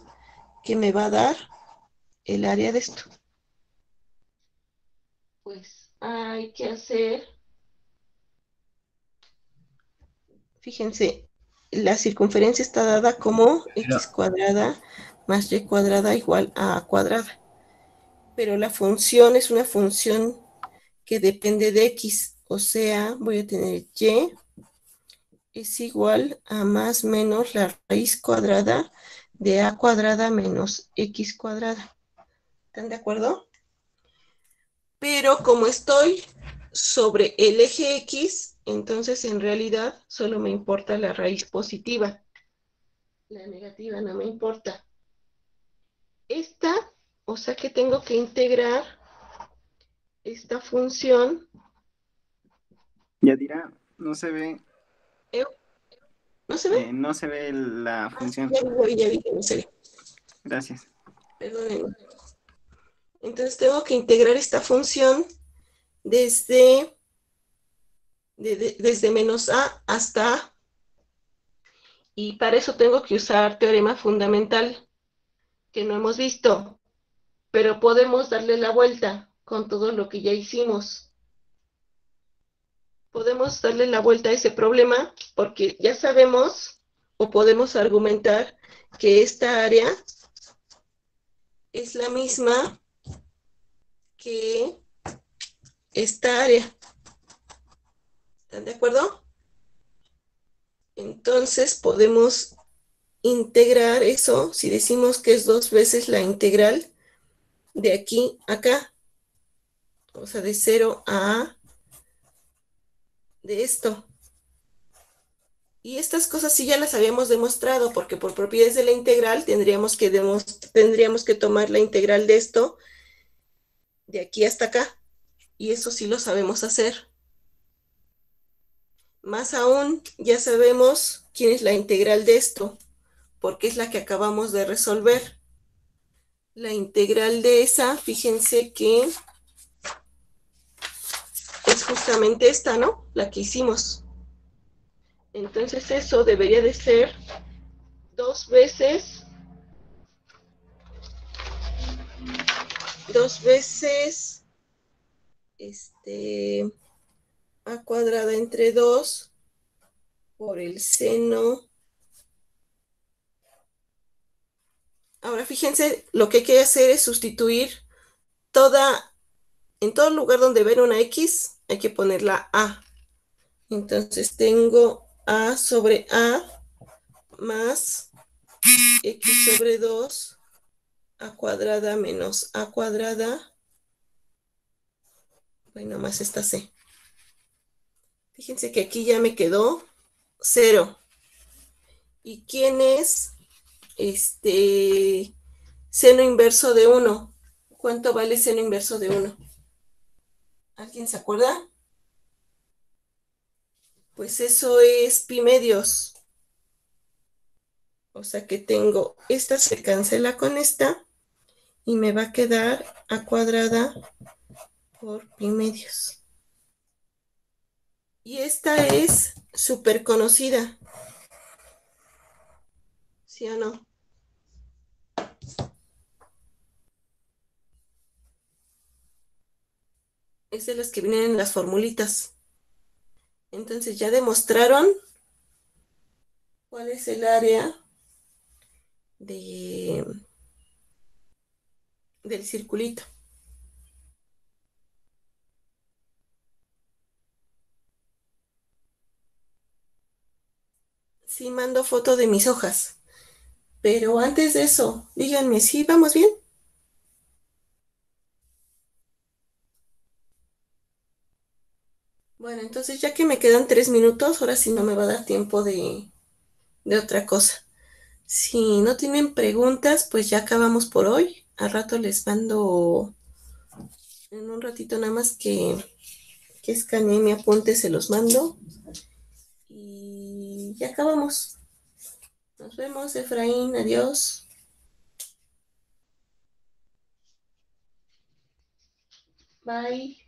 que me va a dar el área de esto? Pues hay que hacer, fíjense, la circunferencia está dada como x cuadrada más y cuadrada igual a cuadrada. Pero la función es una función que depende de x, o sea, voy a tener y es igual a más menos la raíz cuadrada de a cuadrada menos x cuadrada. ¿Están de acuerdo? Pero como estoy sobre el eje x, entonces en realidad solo me importa la raíz positiva. La negativa no me importa. Esta, o sea que tengo que integrar esta función. Yadira, no se ve, ¿No se ve? no se ve la Ah, sí, función. ya vi que no se ve. Gracias. Perdónenme. Entonces tengo que integrar esta función desde menos a hasta a. Y para eso tengo que usar teorema fundamental, que no hemos visto, pero podemos darle la vuelta con todo lo que ya hicimos. Podemos darle la vuelta a ese problema porque ya sabemos o podemos argumentar que esta área es la misma que esta área. ¿Están de acuerdo? Entonces podemos integrar eso si decimos que es 2 veces la integral de aquí a acá. O sea, de 0 a A de esto. Y estas cosas sí ya las habíamos demostrado, porque por propiedades de la integral tendríamos que tomar la integral de esto de aquí hasta acá. Y eso sí lo sabemos hacer. Más aún, ya sabemos quién es la integral de esto, porque es la que acabamos de resolver. La integral de esa, fíjense que es justamente esta, ¿no? La que hicimos. Entonces eso debería de ser 2 veces a cuadrada entre 2 por el seno. Ahora fíjense, lo que hay que hacer es sustituir en todo lugar donde ven una X, hay que poner la A. Entonces tengo A sobre A más X sobre 2 A cuadrada menos A cuadrada. Bueno, más esta C. Fíjense que aquí ya me quedó 0. ¿Y quién es seno inverso de 1? ¿Cuánto vale seno inverso de 1? ¿Alguien se acuerda? Pues eso es pi medios. O sea que tengo, esta se cancela con esta y me va a quedar a cuadrada por pi medios. Y esta es súper conocida. ¿Sí o no? Es de las que vienen en las formulitas. Entonces ya demostraron cuál es el área del circulito. Sí, mando foto de mis hojas. Pero antes de eso, díganme, ¿sí vamos bien? Bueno, entonces ya que me quedan 3 minutos, ahora sí no me va a dar tiempo de otra cosa. Si no tienen preguntas, pues ya acabamos por hoy. Al rato les mando, en un ratito nada más que escanee mi apunte, se los mando. Y ya acabamos. Nos vemos, Efraín. Adiós. Bye.